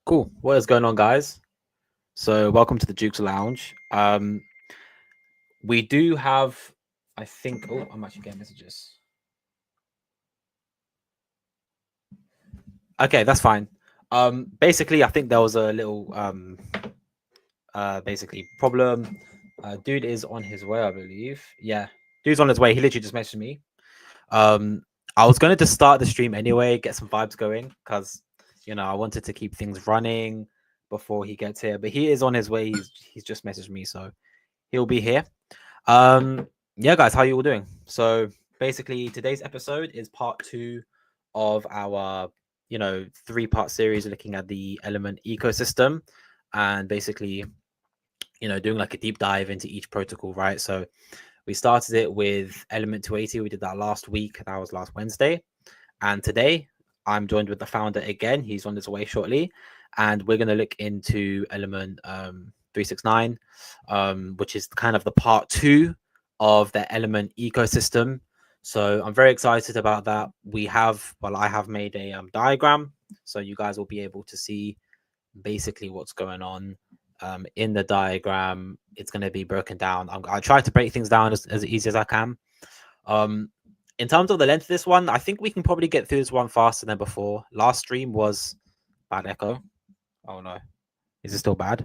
Cool. What is going on, guys? So, welcome to the Jukes Lounge. We do have, I think. Oh, I'm actually getting messages. Okay, that's fine. Basically, I think there was a little basically problem. Dude is on his way, I believe. Yeah, dude's on his way. He literally just messaged me. I was gonna just start the stream anyway, get some vibes going, because I wanted to keep things running before he gets here. But he is on his way. He's just messaged me, so he'll be here. Yeah, guys, how you all doing? So basically, today's episode is part 2 of our 3-part series looking at the Element ecosystem, and basically doing like a deep dive into each protocol, right? So we started it with Element 280. We did that last week. That was last Wednesday. And today I'm joined with the founder again. He's on his way shortly. And we're going to look into Element 369, which is kind of the part 2 of the Element ecosystem. So I'm very excited about that. I have made a diagram, so you guys will be able to see basically what's going on in the diagram. It's going to be broken down. I try to break things down as easy as I can. In terms of the length of this one, I think we can probably get through this one faster than before. Last stream was bad echo. Oh no, is it still bad?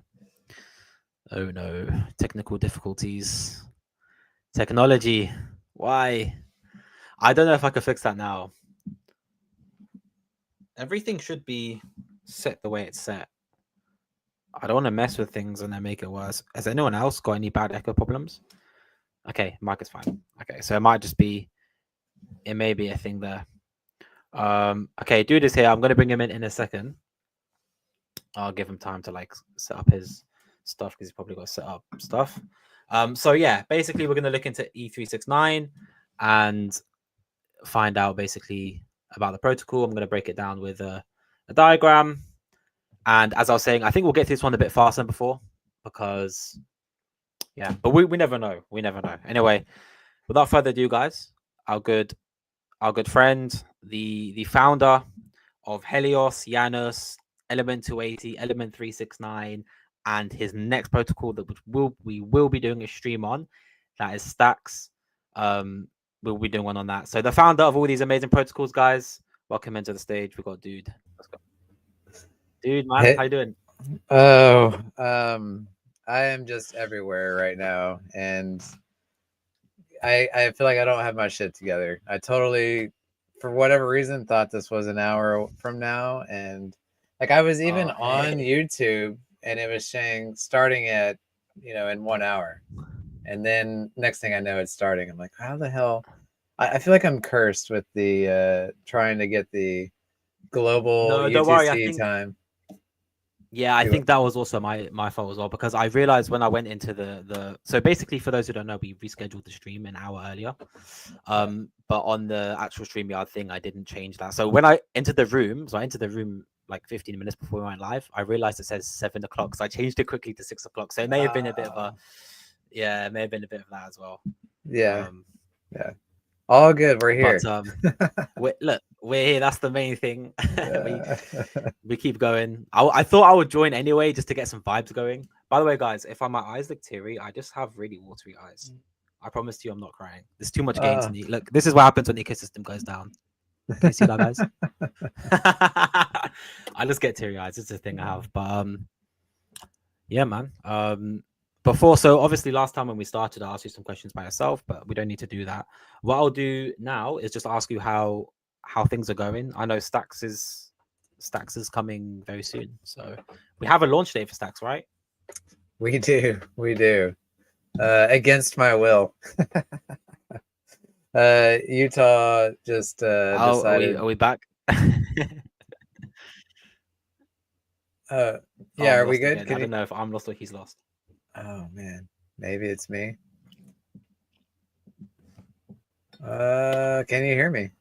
Oh no, technical difficulties. Technology, why? I don't know if I can fix that now. Everything should be set the way it's set. I don't want to mess with things and then make it worse. Has anyone else got any bad echo problems? Okay, mic is fine. Okay, so it might just be, it may be a thing there. Okay, dude is here. I'm going to bring him in a second. I'll give him time to like set up his stuff because he's probably got to set up stuff. So yeah, basically we're going to look into E369 and find out basically about the protocol. I'm going to break it down with a diagram. And as I was saying, I think we'll get through this one a bit faster than before because, yeah, but we never know. We never know. Anyway, without further ado, guys, our good friend, the founder of Helios, Janus, Element 280, Element 369, and his next protocol that we will be doing a stream on, that is Stacks. We'll be doing one on that. So the founder of all these amazing protocols, guys, welcome into the stage. We've got Dude. Let's go. Dude, man, Hey. how you doing? Oh, I am just everywhere right now, and I feel like I don't have my shit together. I totally, for whatever reason, thought this was an hour from now, and like I was even on YouTube, and it was saying starting at in 1 hour, and then next thing I know, it's starting. I'm like, how the hell? I feel like I'm cursed with the trying to get the global No, don't worry. I UTC think time. Yeah, I think that was also my fault as well, because I realized when I went into the so basically, for those who don't know, we rescheduled the stream an hour earlier. But on the actual StreamYard thing, I didn't change that. So when I entered the room, like 15 minutes before we went live, I realized it says 7 o'clock. So I changed it quickly to 6 o'clock. So it may have been a bit of a it may have been a bit of that as well. Yeah. All good. We're here. But we're here. That's the main thing. we keep going. I thought I would join anyway just to get some vibes going. By the way, guys, if my eyes look teary, I just have really watery eyes. I promise you, I'm not crying. There's too much gain to me. Look, this is what happens when the ecosystem goes down. Can you see that, guys? I just get teary eyes. It's a thing I have. But yeah, man. So obviously last time when we started, I asked you some questions by yourself, but we don't need to do that. What I'll do now is just ask you how things are going. I know Stacks is coming very soon, so we have a launch date for Stacks, right? We do. Against my will. Utah just decided. Are we back? Yeah, are we good? I don't know if I'm lost or he's lost. Oh man, maybe it's me. Can you hear me?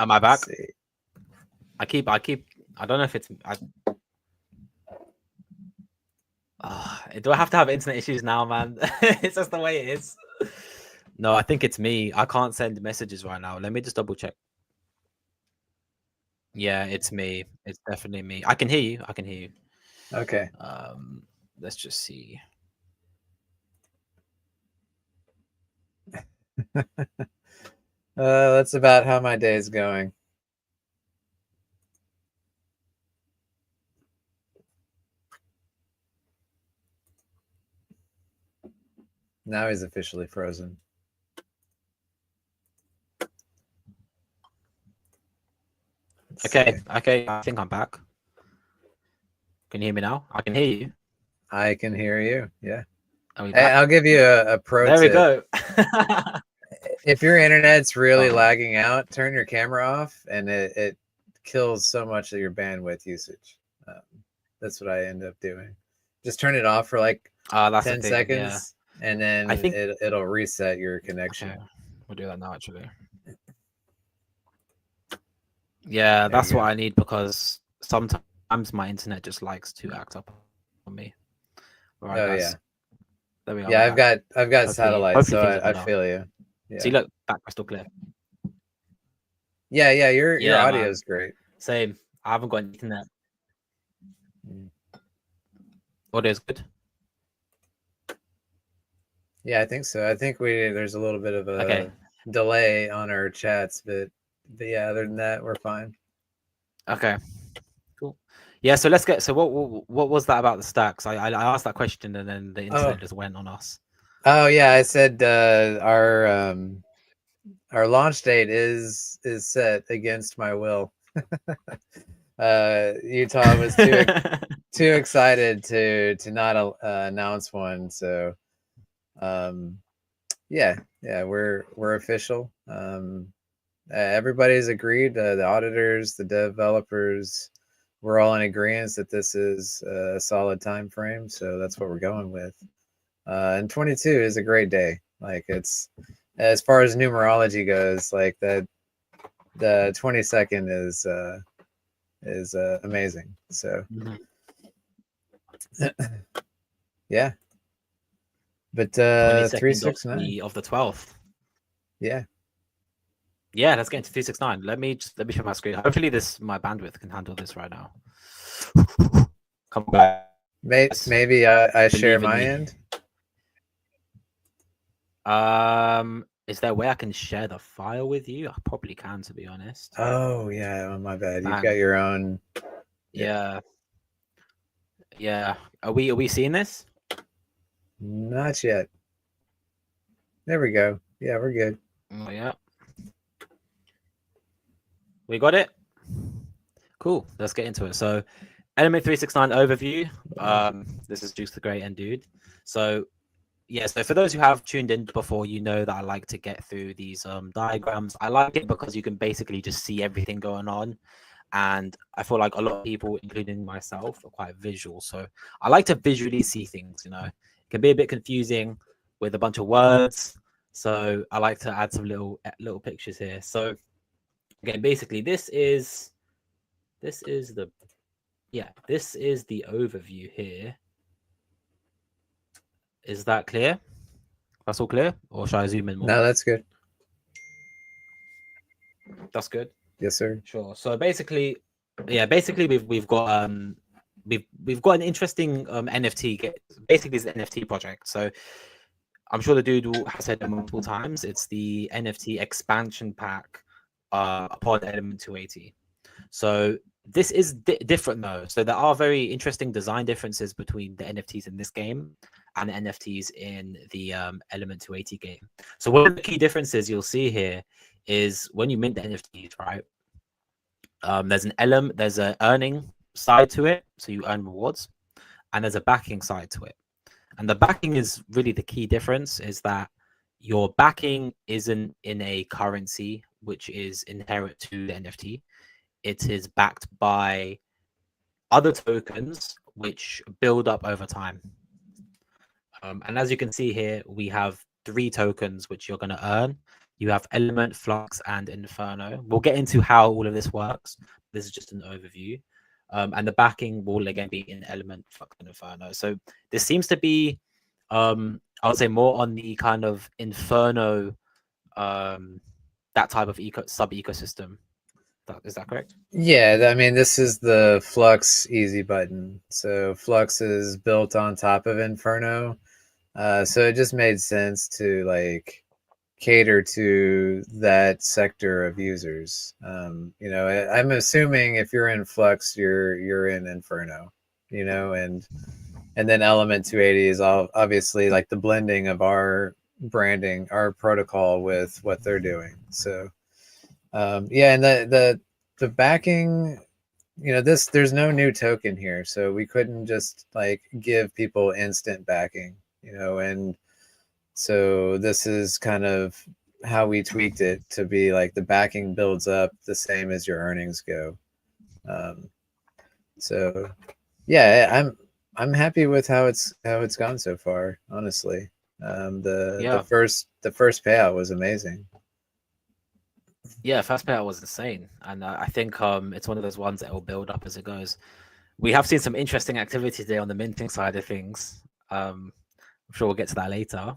Am I back? I keep. I don't know if it's. Do I have to have internet issues now, man? It's just the way it is. No, I think it's me. I can't send messages right now. Let me just double check. Yeah, it's me. It's definitely me. I can hear you. I can hear you. Okay. Let's just see. That's about how my day is going. Now he's officially frozen. Okay, okay. I think I'm back. Can you hear me now? I can hear you. I can hear you. Yeah. Are we Hey, back? I'll give you a pro There we tip. go. If your internet's really Oh. lagging out, turn your camera off, and it kills so much of your bandwidth usage. That's what I end up doing. Just turn it off for like That's the 10 thing. Yeah. seconds, and I then think. it'll reset your Okay, connection. we'll do that now. Actually. Yeah, There that's you what go. I need because sometimes my internet just likes to act up on me. All right, Oh guys. yeah. There we are. Yeah, We're I've back. got Hopefully, satellite, hopefully so things are I better. feel you. See, Yeah. look, back crystal clear. Yeah, your Yeah, audio man. is great. Same. I haven't got internet. Audio is good. Yeah, I think so. I think there's a little bit of Okay. a delay on our chats, but yeah, other than that, we're fine. Okay. Cool. Yeah. So let's get. So what was that about the stacks? I asked that question and then the internet just went on us. Oh yeah, I said our launch date is set against my will. Utah was too excited to not announce one, so yeah, we're official. Everybody's agreed. The auditors, the developers, we're all in agreement that this is a solid time frame. So that's what we're going with. And 22 is a great day. Like it's as far as numerology goes, like that the 22nd is amazing. So yeah, but 22nd 369. of the 12th. Yeah. Yeah, let's get into 369. Let me share my screen. Hopefully my bandwidth can handle this right now. Come back. Maybe I share Believe in my me. end. Is there a way I can share the file with you? I probably can, to be honest. Oh yeah, my bad. You've Bang. got your own. Yeah. Yeah. Are we seeing this? Not yet. There we go. Yeah, we're good. Oh yeah. We got it. Cool. Let's get into it. So, Element369 overview. This is Jukes the Great and Dude. So, yeah. So for those who have tuned in before, you know that I like to get through these diagrams. I like it because you can basically just see everything going on, and I feel like a lot of people, including myself, are quite visual. So I like to visually see things. You know, it can be a bit confusing with a bunch of words. So I like to add some little pictures here. So again, basically, this is the overview here. Is that clear? That's all clear, or should I zoom in more? No, that's good. That's good. Yes, sir. Sure. So basically, we've got we've got an interesting NFT. Basically, it's an NFT project. So I'm sure the dude has said it multiple times. It's the NFT expansion pack upon Element 280. So this is different though. So there are very interesting design differences between the NFTs in this game and the NFTs in the Element 280 game. So one of the key differences you'll see here is when you mint the NFTs, right? There's an earning side to it, so you earn rewards, and there's a backing side to it. And the backing is really the key difference, is that your backing isn't in a currency which is inherent to the NFT. It is backed by other tokens which build up over time. And as you can see here, we have 3 tokens which you're going to earn. You have Element, Flux, and Inferno. We'll get into how all of this works. This is just an overview. And the backing will again be in Element, Flux, and Inferno. So this seems to be, I would say, more on the kind of Inferno, that type of sub ecosystem. Is that correct? Yeah, I mean, this is the Flux easy button. So Flux is built on top of Inferno. So it just made sense to like cater to that sector of users. I'm assuming if you're in Flux, you're in Inferno, and then Element 280 is obviously like the blending of our branding, our protocol with what they're doing. So yeah, and the backing, there's no new token here, so we couldn't just like give people instant backing, and so this is kind of how we tweaked it to be like the backing builds up the same as your earnings go. So yeah, I'm happy with how it's gone so far, honestly. Yeah. The first payout was amazing. Yeah, first payout was insane, and I think it's one of those ones that will build up as it goes. We have seen some interesting activity today on the minting side of things. I'm sure we'll get to that later.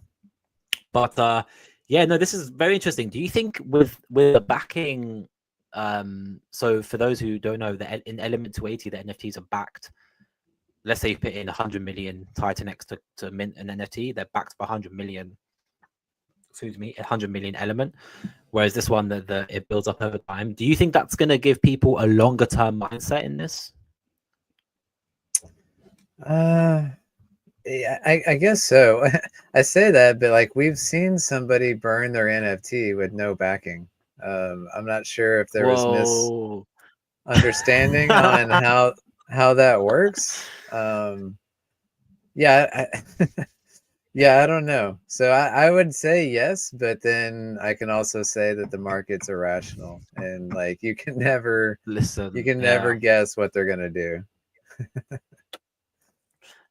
But yeah, no, this is very interesting. Do you think with the backing, so for those who don't know, that in Element 280, the NFTs are backed. Let's say you put in 100 million Titan X to mint an NFT, they're backed by 100 million. Excuse me, 100 million Element. Whereas this one, that it builds up over time. Do you think that's going to give people a longer term mindset in this? Yeah, I guess so. I say that, but like we've seen somebody burn their NFT with no backing. I'm not sure if there was Whoa. misunderstanding on how that works. Yeah, yeah, I don't know. So I would say yes, but then I can also say that the market's irrational and like you can never Listen, never yeah. guess what they're gonna do.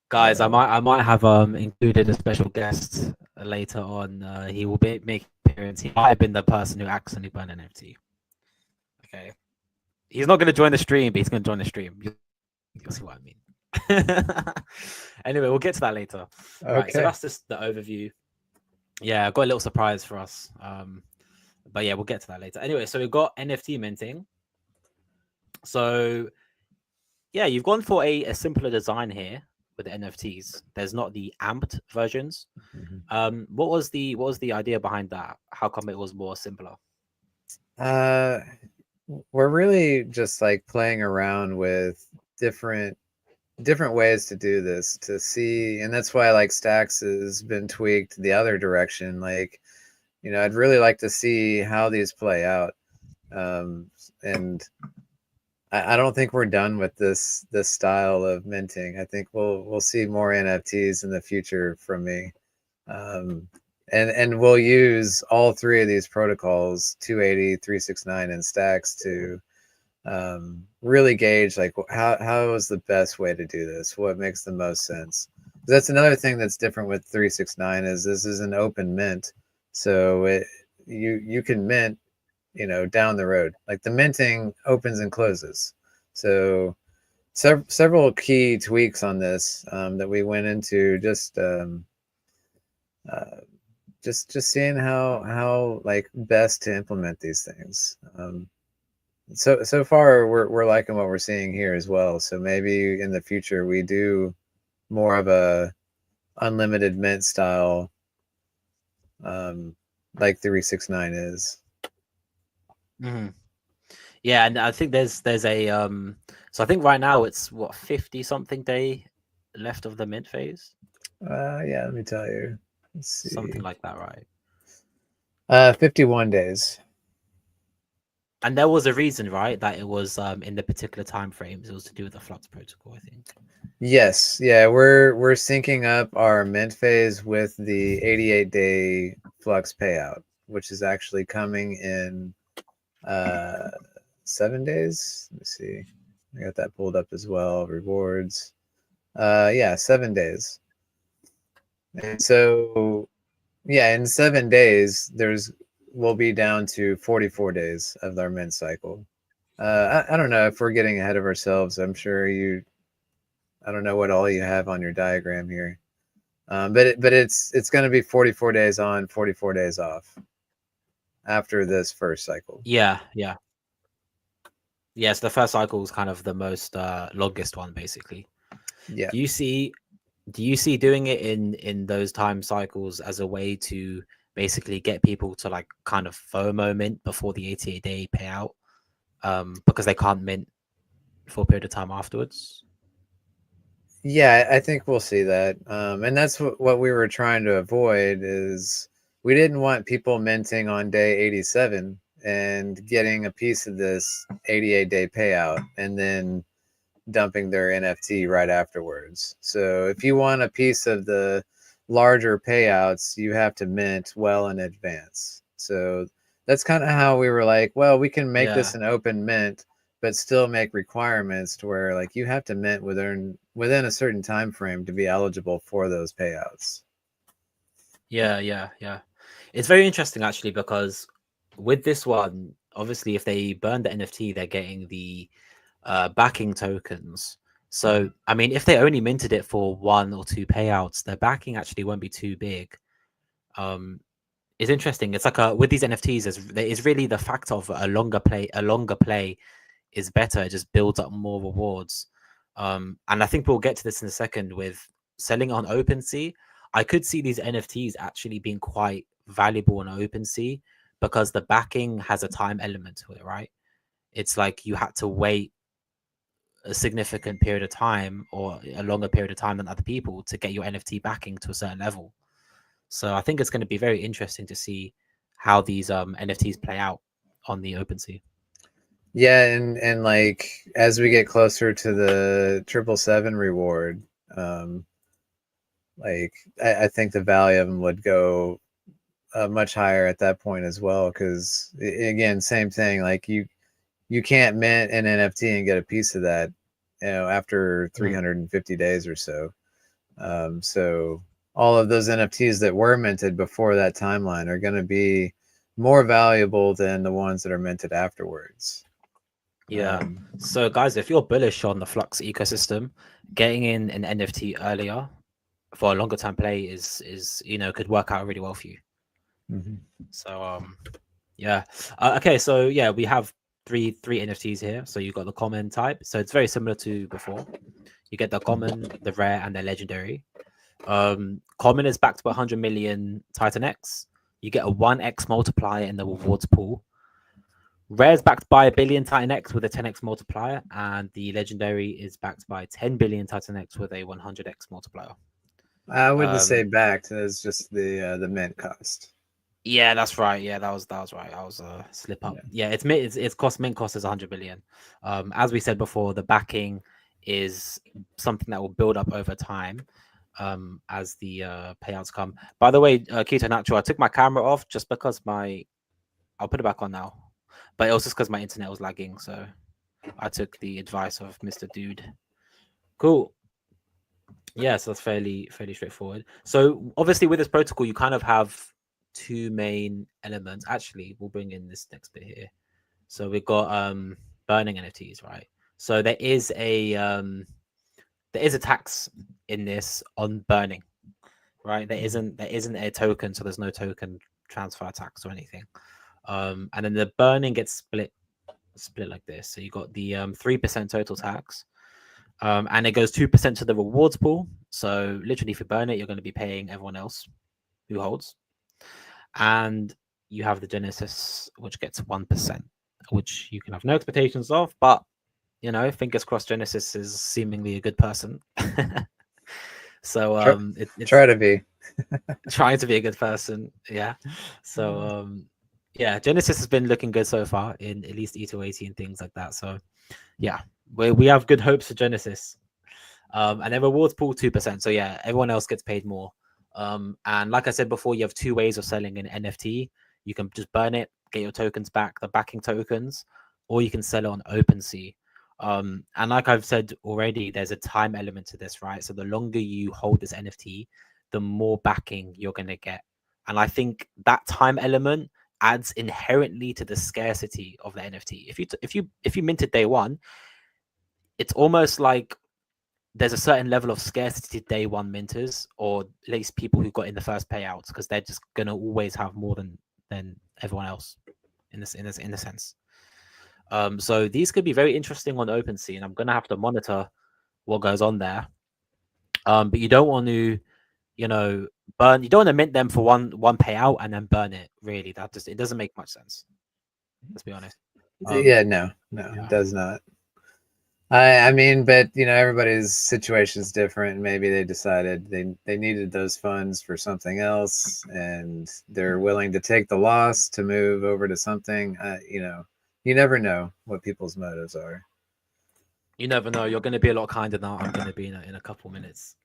Guys, I might have included a special guest later on. He will be making an appearance. He might have been the person who accidentally burned an NFT. Okay, he's not going to join the stream, but he's going to join the stream. You'll see what I mean. Anyway, we'll get to that later. Right, so Okay. that's just the overview. Yeah, I've got a little surprise for us. But yeah, we'll get to that later. Anyway, so we've got NFT minting. So yeah, you've gone for a simpler design here with the NFTs. There's not the amped versions. What was the idea behind that? How come it was more simpler? Uh, we're really just like playing around with different ways to do this to see, and that's why like Stacks has been tweaked the other direction. Like, I'd really like to see how these play out. And I don't think we're done with this style of minting. I think we'll see more NFTs in the future from me. And we'll use all three of these protocols, 280, 369, and Stacks to really gauge like how is the best way to do this, what makes the most sense. That's another thing that's different with 369 is this is an open mint, so you can mint down the road, like the minting opens and closes. So several key tweaks on this that we went into, just seeing how like best to implement these things. So far we're liking what we're seeing here as well. So maybe in the future we do more of a unlimited mint style, like 369 is. Mm-hmm. Yeah, and I think there's a so I think right now it's what 50 something day left of the mint phase. Yeah, let me tell you. Let's see. Something like that, right? 51 days. And there was a reason, right, that it was in the particular time frames. It was to do with the Flux protocol, I think. Yes, yeah, we're syncing up our mint phase with the 88-day Flux payout, which is actually coming in 7 days. Let me see. I got that pulled up as well. Rewards. Yeah, 7 days. And so yeah, in 7 days we'll be down to 44 days of our mint cycle. I don't know if we're getting ahead of ourselves. I'm sure I don't know what all you have on your diagram here. But it's going to be 44 days on, 44 days off after this first cycle. Yeah. Yeah, so the first cycle is kind of the most longest one, basically. Yeah. Do you see doing it in those time cycles as a way to basically get people to like kind of FOMO mint before the 88-day payout, because they can't mint for a period of time afterwards? Yeah, I think we'll see that. And that's what we were trying to avoid is we didn't want people minting on day 87 and getting a piece of this 88-day payout and then dumping their NFT right afterwards. So if you want a piece of the larger payouts, you have to mint well in advance. So that's kind of how we were like, well, we can make Yeah. this an open mint, but still make requirements to where like you have to mint within a certain time frame to be eligible for those payouts. Yeah. It's very interesting actually, because with this one, obviously, if they burn the NFT, they're getting the backing tokens. So, I mean, if they only minted it for 1 or 2 payouts, their backing actually won't be too big. Um, it's interesting. It's like with these NFTs, there is really the fact of a longer play. A longer play is better. It just builds up more rewards. And I think we'll get to this in a second with selling on OpenSea. I could see these NFTs actually being quite valuable on OpenSea because the backing has a time element to it, right? It's like you had to wait a significant period of time or a longer period of time than other people to get your NFT backing to a certain level. So I think it's going to be very interesting to see how these NFTs play out on the OpenSea. Yeah, and like as we get closer to the 777 reward, um, like I think the value of them would go much higher at that point as well. Because again, same thing. Like you can't mint an NFT and get a piece of that, after 350 days or so. So all of those NFTs that were minted before that timeline are going to be more valuable than the ones that are minted afterwards. Yeah. So guys, if you're bullish on the Flux ecosystem, getting in an NFT earlier for a longer time play is could work out really well for you. Mm-hmm. So yeah. Okay, so yeah, we have three NFTs here. So you got the common type. So it's very similar to before. You get the common, the rare, and the legendary. Common is backed by 100 million Titan X. You get a 1x multiplier in the rewards pool. Rare is backed by a billion Titan X with a 10x multiplier, and the legendary is backed by 10 billion Titan X with a 100x multiplier. I wouldn't say backed. It's just the mint cost. Yeah, that's right. Yeah, that was right. I was slip up. Yeah, it's cost mint cost is 100 billion. As we said before, the backing is something that will build up over time as the payouts come. By the way, Keto Natural, I took my camera off just because I'll put it back on now, but it was just because my internet was lagging, so I took the advice of Mr. Dude. Cool. Yeah, so that's fairly straightforward. So obviously with this protocol, you kind of have two main elements. Actually, we'll bring in this next bit here. So we've got burning NFTs, right? So there is a tax in this on burning, right? There isn't a token, so there's no token transfer tax or anything. And then the burning gets split like this. So you got the 3% total tax. And it goes 2% to the rewards pool. So literally, if you burn it, you're going to be paying everyone else who holds. And you have the Genesis, which gets 1%, which you can have no expectations of. But fingers crossed, Genesis is seemingly a good person. So it's Try to be. trying to be a good person. Yeah. So yeah, Genesis has been looking good so far in at least E280 and things like that. So yeah, we have good hopes for Genesis. And then rewards pool 2%. So yeah, everyone else gets paid more. And like I said before, you have two ways of selling an NFT. You can just burn it, get your tokens back, the backing tokens, or you can sell it on OpenSea. And like I've said already, there's a time element to this, right? So the longer you hold this NFT, the more backing you're going to get. And I think that time element adds inherently to the scarcity of the NFT. If you minted day one, it's almost like there's a certain level of scarcity to day one minters, or at least people who got in the first payouts, because they're just gonna always have more than everyone else in this sense. So these could be very interesting on OpenSea, and I'm gonna have to monitor what goes on there. But you don't want to, you know, burn. You don't want to mint them for one payout and then burn it. Really, that just it doesn't make much sense. Let's be honest. Yeah, no, it does not. I mean, but everybody's situation is different. Maybe they decided they needed those funds for something else, and they're willing to take the loss to move over to something. You never know what people's motives are. You never know. You're going to be a lot kinder now. I'm going to be in a couple minutes.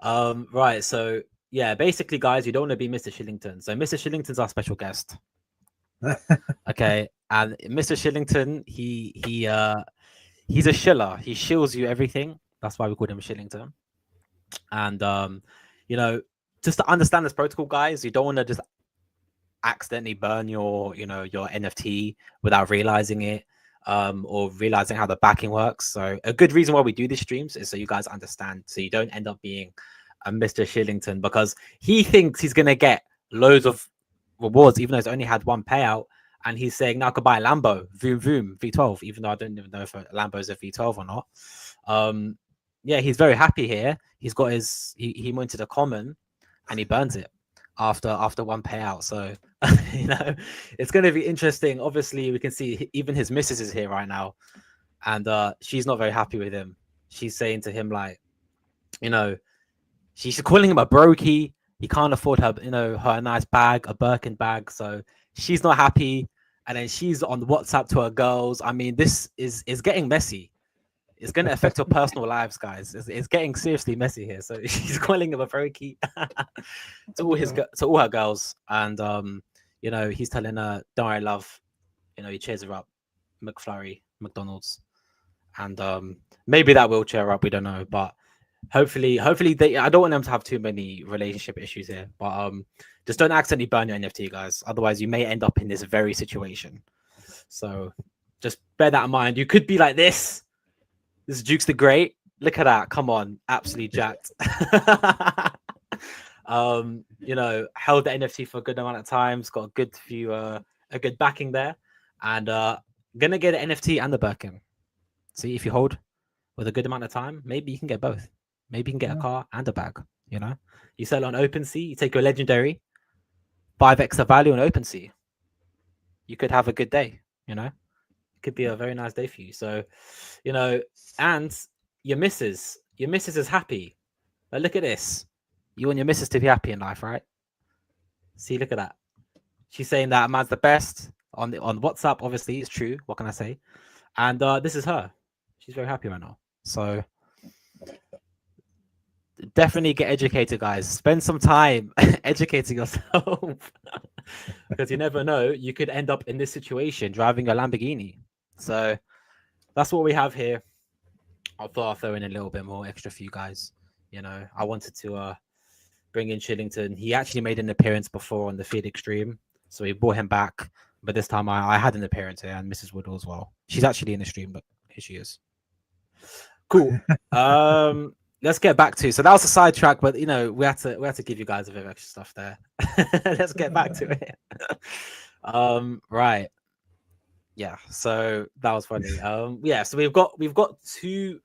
Right. So yeah, basically, guys, you don't want to be Mr. Shillington. So Mr. Shillington's our special guest. Okay, and Mr. Shillington, he's a shiller. He shills you everything. That's why we call him Shillington. And just to understand this protocol, guys, you don't want to just accidentally burn your your NFT without realizing it, or realizing how the backing works. So a good reason why we do these streams is so you guys understand, so you don't end up being a Mr. Shillington, because he thinks he's gonna get loads of rewards even though he's only had one payout, and he's saying now I could buy a Lambo, vroom vroom, V12, even though I don't even know if a Lambo is a V12 or not. Yeah, he's very happy here. He's got he minted a common and he burns it after one payout. So it's going to be interesting. Obviously, we can see even his missus is here right now, and she's not very happy with him. She's saying to him like, she's calling him a brokey. He can't afford her, her nice bag, a Birkin bag. So she's not happy, and then she's on WhatsApp to her girls. I mean, this is getting messy. It's going to affect your personal lives, guys. It's getting seriously messy here. So she's calling him a brokey to all her girls, and he's telling her, "Don't worry, love." He cheers her up, McFlurry, McDonald's, and maybe that will cheer her up. We don't know, but hopefully they. I don't want them to have too many relationship issues here, but just don't accidentally burn your NFT, guys. Otherwise, you may end up in this very situation. So just bear that in mind. You could be like this. This is Jukes the Great. Look at that. Come on. Absolutely jacked. Held the NFT for a good amount of times, got a good backing there. And gonna get an NFT and the Birkin. See, if you hold with a good amount of time, maybe you can get both. Maybe you can get a car and a bag. You sell on OpenSea, you take your legendary, 5x the value on OpenSea. You could have a good day, could be a very nice day for you. So, and your missus is happy. Like, look at this. You want your missus to be happy in life, right? See, look at that. She's saying that man's the best on WhatsApp. Obviously, it's true. What can I say? And this is her. She's very happy right now. So definitely get educated, guys. Spend some time educating yourself. Because you never know, you could end up in this situation driving a Lamborghini. So that's what we have here. I thought I'll throw in a little bit more extra for you guys. I wanted to bring in Shillington. He actually made an appearance before on the Feed Extreme, so we brought him back. But this time I had an appearance here, and Mrs. Woodall as well. She's actually in the stream, but here she is. Cool. Let's get back to. So that was a sidetrack, but we had to give you guys a bit of extra stuff there. Let's get back to it. Right. Yeah. So that was funny. Yeah. So we've got two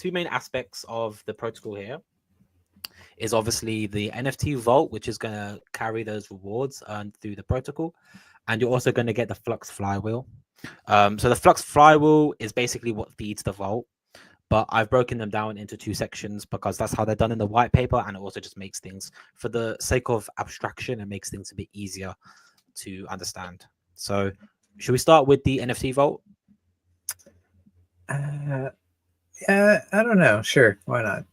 main aspects of the protocol here. Is obviously the NFT vault, which is going to carry those rewards earned through the protocol, and you're also going to get the Flux flywheel. So the Flux flywheel is basically what feeds the vault, but I've broken them down into two sections because that's how they're done in the white paper, and it also just makes things, for the sake of abstraction, it makes things a bit easier to understand. So should we start with the NFT vault? Yeah, I don't know. Sure, why not?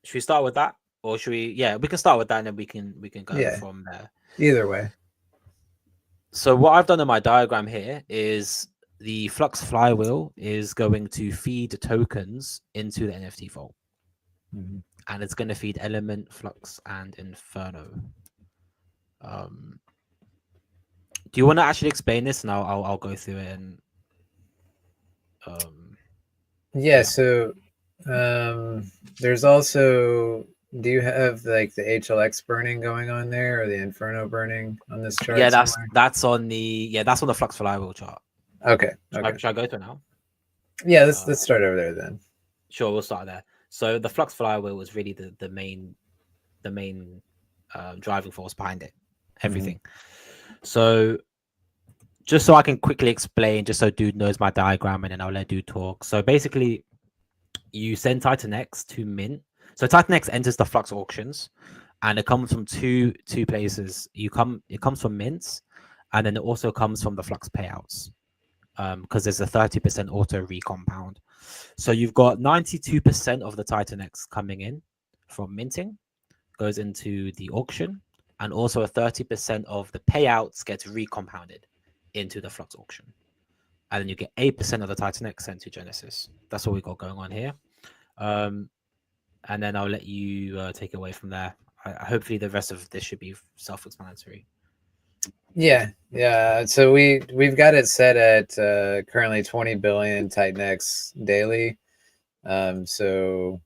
Should we start with that? Or should we? Yeah, we can start with that, and then we can go from there. Either way. So what I've done in my diagram here is the Flux flywheel is going to feed tokens into the NFT vault, and it's going to feed Element, Flux, and Inferno. Do you want to actually explain this, and I'll go through it and yeah. So there's also. Do you have like the HLX burning going on there, or the Inferno burning on this chart? Yeah, that's on the Flux flywheel chart. Okay. Should, Okay. should I go to it now? Yeah, Uh, let's start over there then. sure, we'll start there. So the flux flywheel was really the main driving force behind it, Mhm. everything. So just so I can quickly explain, just so dude knows my diagram, and then I'll let dude talk. So basically, you send Titan X to mint. So Titan X enters the flux auctions, and it comes from two places. It comes from mints, and then it also comes from the flux payouts. Because there's a 30% auto recompound. So you've got 92% of the Titan X coming in from minting, goes into the auction, and also a 30% of the payouts gets recompounded into the flux auction. And then you get 8% of the Titan X sent to Genesis. That's what we got going on here. Um, and then I'll let you take it away from there. Hopefully, the rest of this should be self-explanatory. Yeah, yeah. So we've got it set at currently 20 billion Titan X daily. So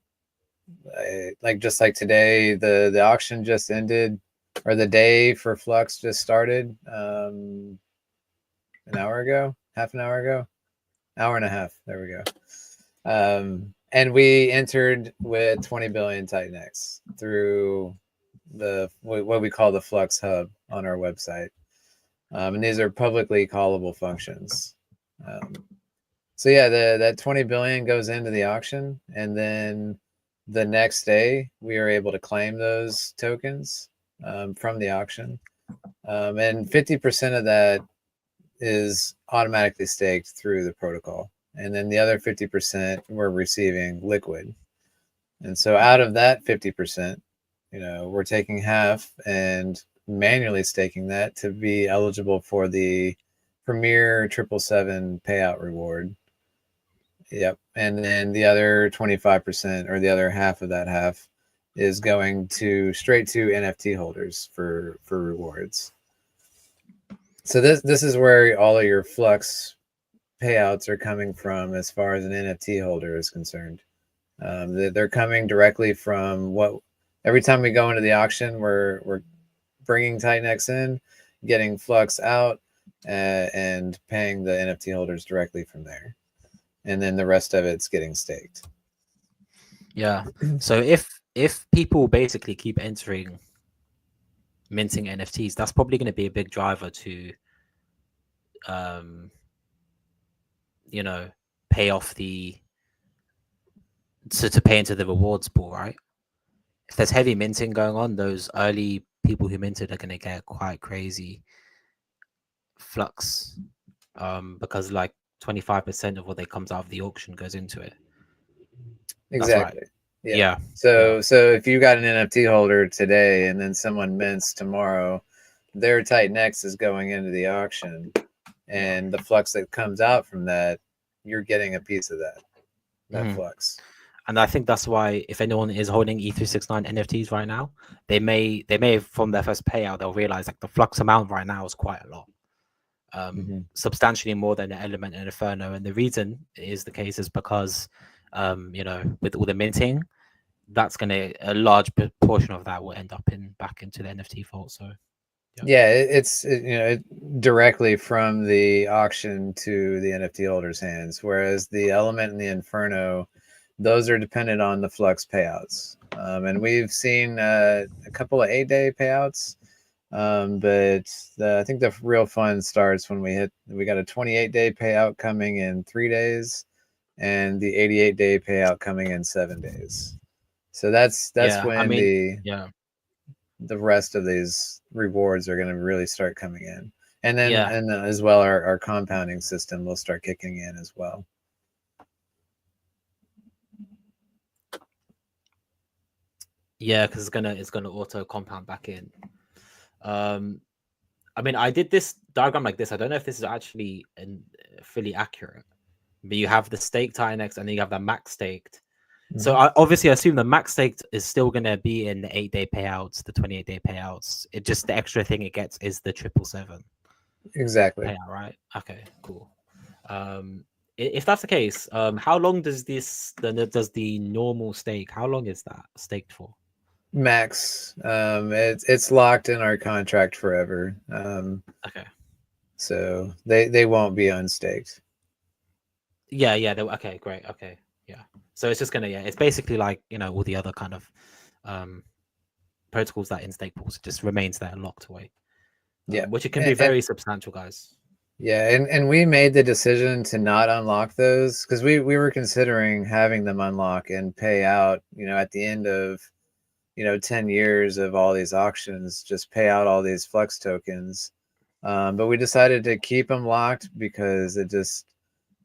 like just like today, the auction just ended, or the day for Flux just started an hour ago, half an hour ago, hour and a half. There we go. And we entered with 20 billion Titan X through the what we call the Flux Hub on our website. And these are publicly callable functions. So yeah, that 20 billion goes into the auction, and then the next day we are able to claim those tokens from the auction, and 50% of that is automatically staked through the protocol, and then the other 50% we're receiving liquid. And so out of that 50%, we're taking half and manually staking that to be eligible for the Premier 777 payout reward. Yep. And then the other 25%, or the other half of that half, is going to straight to NFT holders for rewards. So this is where all of your Flux payouts are coming from as far as an NFT holder is concerned. They're coming directly from what every time we go into the auction, we're bringing Titan X in, getting Flux out, and paying the NFT holders directly from there. And then the rest of it's getting staked. Yeah. So if people basically keep entering minting NFTs, that's probably going to be a big driver to um pay off to pay into the rewards pool, right? If there's heavy minting going on, those early people who minted are going to get quite crazy flux, because like 25% of what they comes out of the auction goes into it. That's right. Exactly. Yeah. Yeah. So if you got an NFT holder today and then someone mints tomorrow, their Titan X is going into the auction, and the flux that comes out from that, you're getting a piece of that flux. And I think that's why if anyone is holding E369 NFTs right now, they may from their first payout they'll realize like the flux amount right now is quite a lot, substantially more than the Element and Inferno. And the reason is the case is because, with all the minting, that's gonna a large portion of that will end up back into the NFT vault. So yeah, it's directly from the auction to the NFT holders' hands, whereas the Element and the Inferno, those are dependent on the Flux payouts. And we've seen a couple of 8-day payouts, but I think the real fun starts when we got a 28-day payout coming in 3 days, and the 88-day payout coming in 7 days. So that's when the rest of these rewards are going to really start coming in, and then as well our compounding system will start kicking in as well. Yeah, because it's gonna auto compound back in. I mean, I did this diagram like this. I don't know if this is actually fully accurate, but you have the staked Titan X and then you have the max staked. So I obviously assume the max staked is still going to be in the 8-day payouts, the 28-day payouts. It just the extra thing it gets is the 777. Exactly. Payout, right? Okay, cool. If that's the case, how long does the normal stake? How long is that staked for? Max. It's locked in our contract forever. Okay. so they won't be unstaked. Yeah, yeah. Okay, great. Okay, yeah. So it's just gonna, yeah. It's basically like all the other kind of um protocols that in stake pools, it just remains there locked away, Yeah, which it can be very substantial, guys. yeah, and we made the decision to not unlock those because we were considering having them unlock and pay out, at the end of 10 years of all these auctions, just pay out all these Flux tokens. But we decided to keep them locked because it just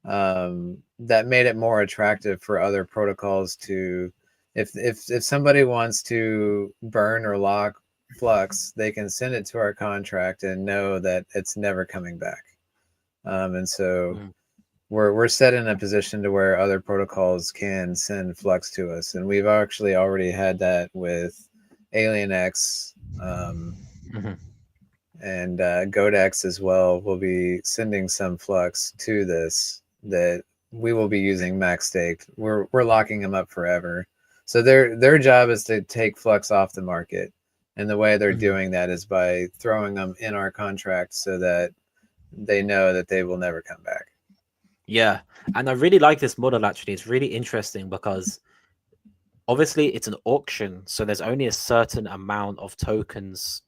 that made it more attractive for other protocols to, if somebody wants to burn or lock Flux, they can send it to our contract and know that it's never coming back. And so Mm. we're set in a position to where other protocols can send Flux to us, and we've actually already had that with Alien X, Mhm. and Godex as well. Will be sending some Flux to this that we will be using max staked. We're locking them up forever. So their job is to take Flux off the market, and the way they're Mhm. doing that is by throwing them in our contract so that they know that they will never come back. Yeah, and I really like this model. Actually, it's really interesting because obviously it's an auction, so there's only a certain amount of tokens.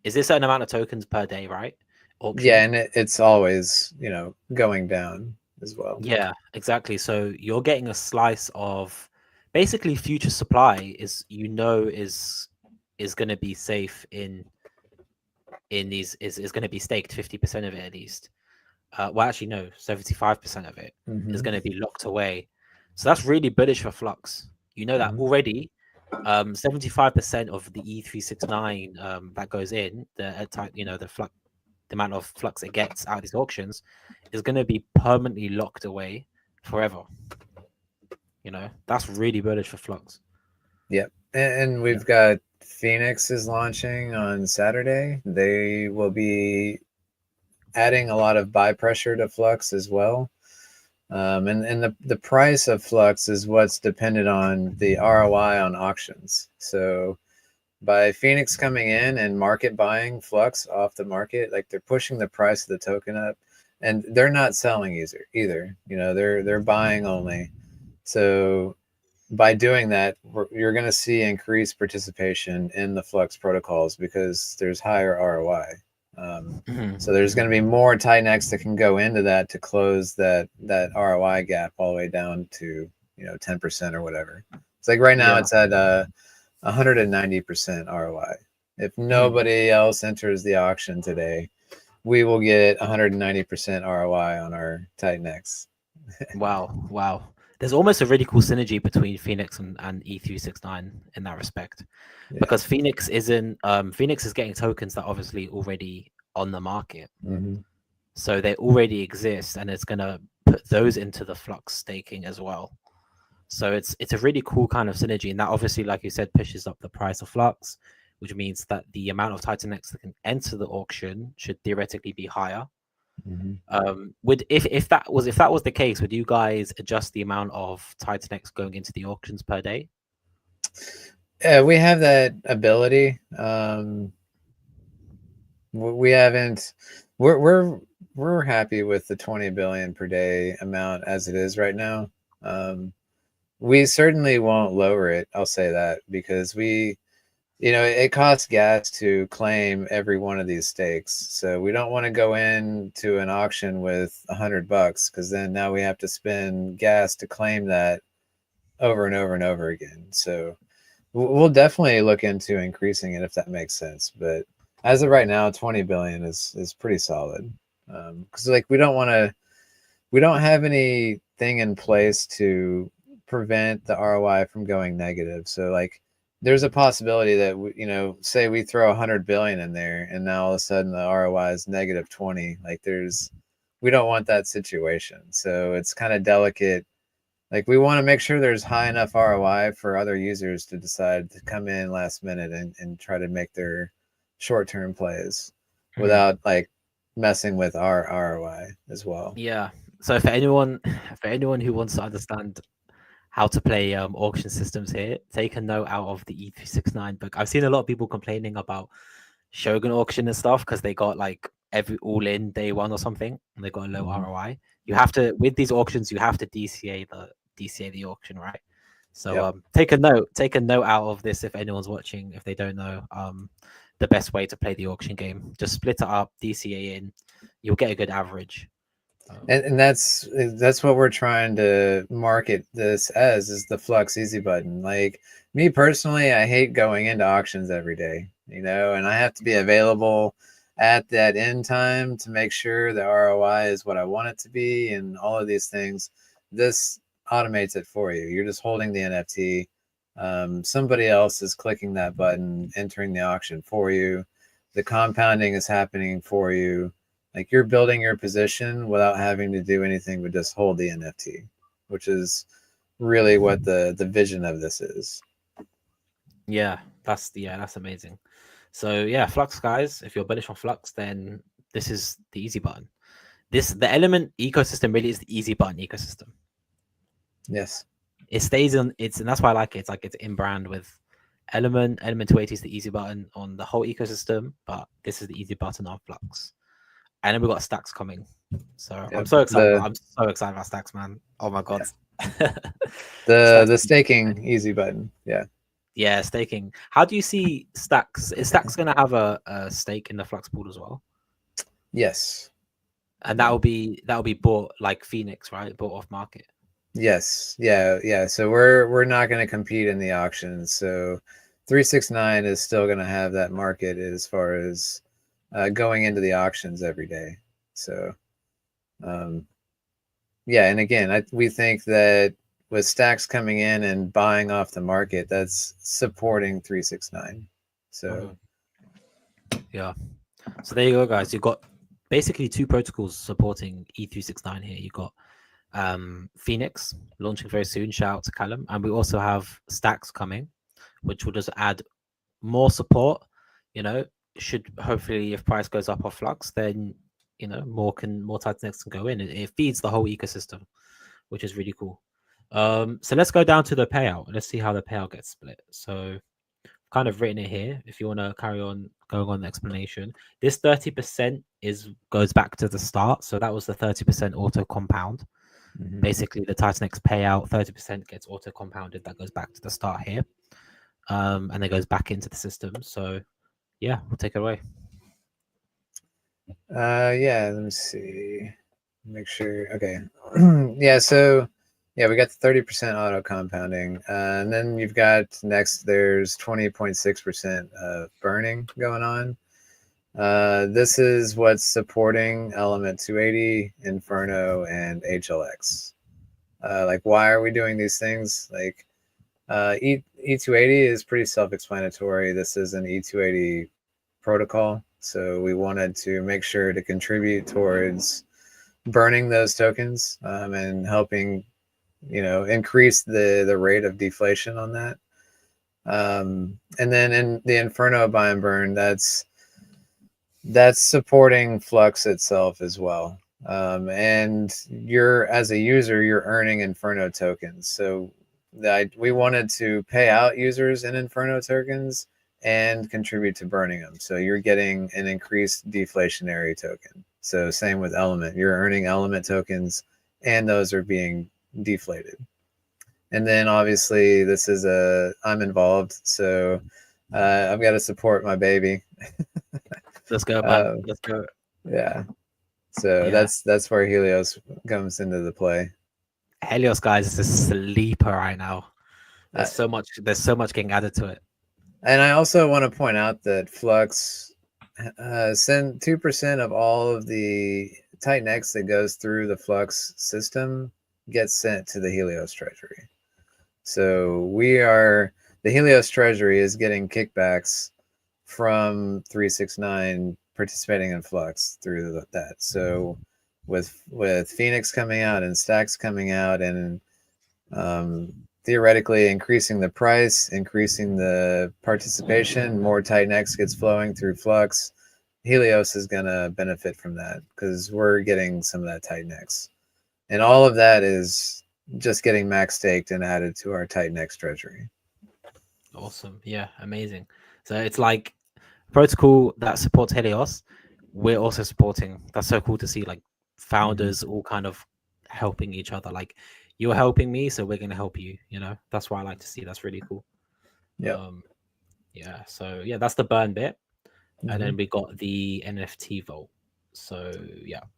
Is there a certain amount of tokens per day, right? Yeah, Auction. and it's always, going down as well. Yeah, exactly. So you're getting a slice of basically future supply is going to be safe in these is going to be staked 50% of it at least. Well, actually, no, 75% of it is Hmm. going to be locked away. So that's really bullish for Flux. You know that Hmm. already. 75% of the E369 that goes in the amount of flux it gets out of these auctions is going to be permanently locked away forever. That's really bullish for Flux. Yep. And Yeah. we've got Phoenix is launching on Saturday. They will be adding a lot of buy pressure to Flux as well. And the price of Flux is what's dependent on the ROI on auctions. So by Phoenix coming in and market buying Flux off the market, like they're pushing the price of the token up, and they're not selling either. They're buying only. So by doing that, you're going to see increased participation in the Flux protocols because there's higher ROI. So there's going to be more Titanx that can go into that to close that ROI gap all the way down to 10% or whatever. It's like right now Yeah. it's at 190% ROI. If Mhm. nobody else enters the auction today, we will get 190% ROI on our Titanx. Wow. Wow. There's almost a really cool synergy between Phoenix and E369 in that respect. Yeah. Because Phoenix is getting tokens that are obviously already on the market. Mm-hmm. So they already exist and it's gonna put those into the flux staking as well. So it's a really cool kind of synergy. And that obviously, like you said, pushes up the price of flux, which means that the amount of Titanex that can enter the auction should theoretically be higher. Mm-hmm. Would if that was the case, would you guys adjust the amount of Titanex going into the auctions per day? Yeah, we have that ability. We haven't. We're happy with the 20 billion per day amount as it is right now. Um, we certainly won't lower it. I'll say that because it costs gas to claim every one of these stakes. So we don't want to go into an auction with $100 because then now we have to spend gas to claim that over and over and over again. So we'll definitely look into increasing it if that makes sense. But as of right now, 20 billion is pretty solid. Because we don't have anything in place to prevent the ROI from going negative. So like there's a possibility that say we throw 100 billion in there and now all of a sudden the ROI is negative 20. Like we don't want that situation. So it's kind of delicate. Like we want to make sure there's high enough ROI for other users to decide to come in last minute and try to make their short-term plays Mhm. without like messing with our ROI as well. Yeah. So for anyone who wants to understand how to play auction systems here, take a note out of the E369 book. I've seen a lot of people complaining about Shogun auction and stuff because they got like all in day one or something, and they got a low Mhm. ROI. You have to, with these auctions, you have to DCA the auction, right? So Yep. take a note out of this if anyone's watching, if they don't know the best way to play the auction game. Just split it up, DCA in, you'll get a good average. And that's what we're trying to market this as, is the Flux easy button. Like, me personally, I hate going into auctions every day, and I have to be available at that end time to make sure the ROI is what I want it to be, and all of these things. This automates it for you. You're just holding the NFT. Somebody else is clicking that button, entering the auction for you. The compounding is happening for you. Like, you're building your position without having to do anything but just hold the NFT, which is really what the vision of this is. Yeah, that's amazing. So yeah, Flux guys, if you're bullish on Flux, then this is the easy button. The Element ecosystem really is the easy button ecosystem. Yes. It stays on it's, and that's why I like it. It's like it's in brand with Element 280 is the easy button on the whole ecosystem, but this is the easy button on Flux. And then we got stacks coming. So I'm Yep. so excited. I'm so excited about stacks, man. Oh my god. Yeah. Stacks, The staking easy button. Yeah. yeah, staking. How do you see stacks? Is stacks gonna have a stake in the Flux pool as well? Yes. And Yeah. that'll be bought like Phoenix, right? Bought off market. Yes. Yeah. Yeah. So we're not going to compete in the auctions. So 369 is still going to have that market as far as going into the auctions every day. So um, yeah, and again, we think that with stacks coming in and buying off the market, that's supporting 369. So yeah. So there you go, guys. You've got basically two protocols supporting E369 here. You got Phoenix launching very soon. Shout out to Callum. And we also have Stacks coming, which will just add more support. Should hopefully, if price goes up off Flux, then more Titanex can go in. It feeds the whole ecosystem, which is really cool. So let's go down to the payout. Let's see how the payout gets split. So kind of written it here. If you want to carry on going on the explanation, this 30% goes back to the start. So that was the 30% auto compound. Basically, the Titanex payout 30% gets auto compounded. That goes back to the start here, and it goes back into the system. So yeah, we'll take it away. Yeah, let me see. Make sure. Okay. Yeah, so yeah, we got the 30% auto compounding. And then you've got next, there's 20.6% burning going on. This is what's supporting Element 280, Inferno, and HLX. Like, why are we doing these things? Like, E280 is pretty self-explanatory. This is an E280 protocol. So we wanted to make sure to contribute towards burning those tokens and helping, increase the rate of deflation on that. And then in the Inferno buy and burn, that's supporting Flux itself as well. And as a user, you're earning Inferno tokens. So we wanted to pay out users in Inferno tokens and contribute to burning them. So you're getting an increased deflationary token. So same with Element. You're earning Element tokens, and those are being deflated. And then obviously I'm involved, so I've got to support my baby. Let's go, man. Let's go. Yeah. So Yeah. that's where Helios comes into the play. Helios, guys, is a sleeper right now. There's so much getting added to it. And I also want to point out that Flux send 2% of all of the Titan-X that goes through the Flux system gets sent to the Helios treasury. So the Helios treasury is getting kickbacks from 369 participating in Flux through that. So with Phoenix coming out and Stacks coming out, and theoretically increasing the price, increasing the participation, more Titan-X gets flowing through Flux, Helios is going to benefit from that because we're getting some of that Titan-X. And all of that is just getting max staked and added to our Titan-X treasury. Awesome. Yeah, amazing. So it's like protocol that supports Helios we're also supporting. That's so cool to see, like Mhm. founders all kind of helping each other. Like you're helping me, so we're gonna help you. You know, that's what I like to see. That's really cool. Yep. Um, yeah. So yeah, that's the burn bit, and Mhm. then we got the NFT vault. So yeah, Yep.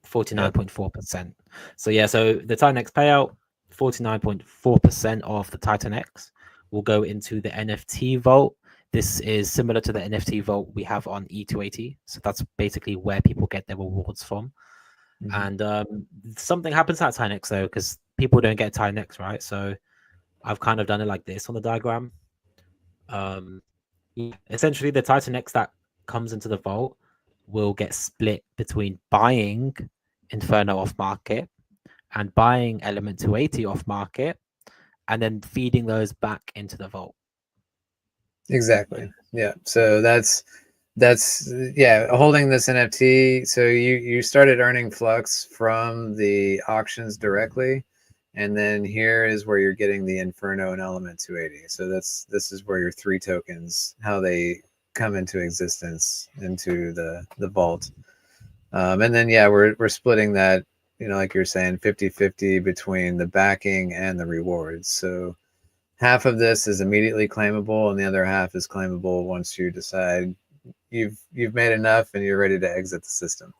49.4%. So yeah, so the Titan X payout, 49.4% of the Titan X will go into the NFT vault. This is similar to the NFT vault we have on E280. So that's basically where people get their rewards from. Mhm. And something happens at Titan X though, because people don't get Titan X, right? So I've kind of done it like this on the diagram. Um, yeah, essentially, the Titan X that comes into the vault will get split between buying Inferno off market and buying Element 280 off market, and then feeding those back into the vault. Yeah. Exactly. Yeah. So that's yeah, holding this NFT. So you started earning flux from the auctions directly, and then here is where you're getting the Inferno and Element 280. So this is where your 3 tokens, how they come into existence into the vault. And then yeah, we're splitting that, like you're saying, 50-50 between the backing and the rewards. So half of this is immediately claimable, and the other half is claimable once you decide you've made enough and you're ready to exit the system.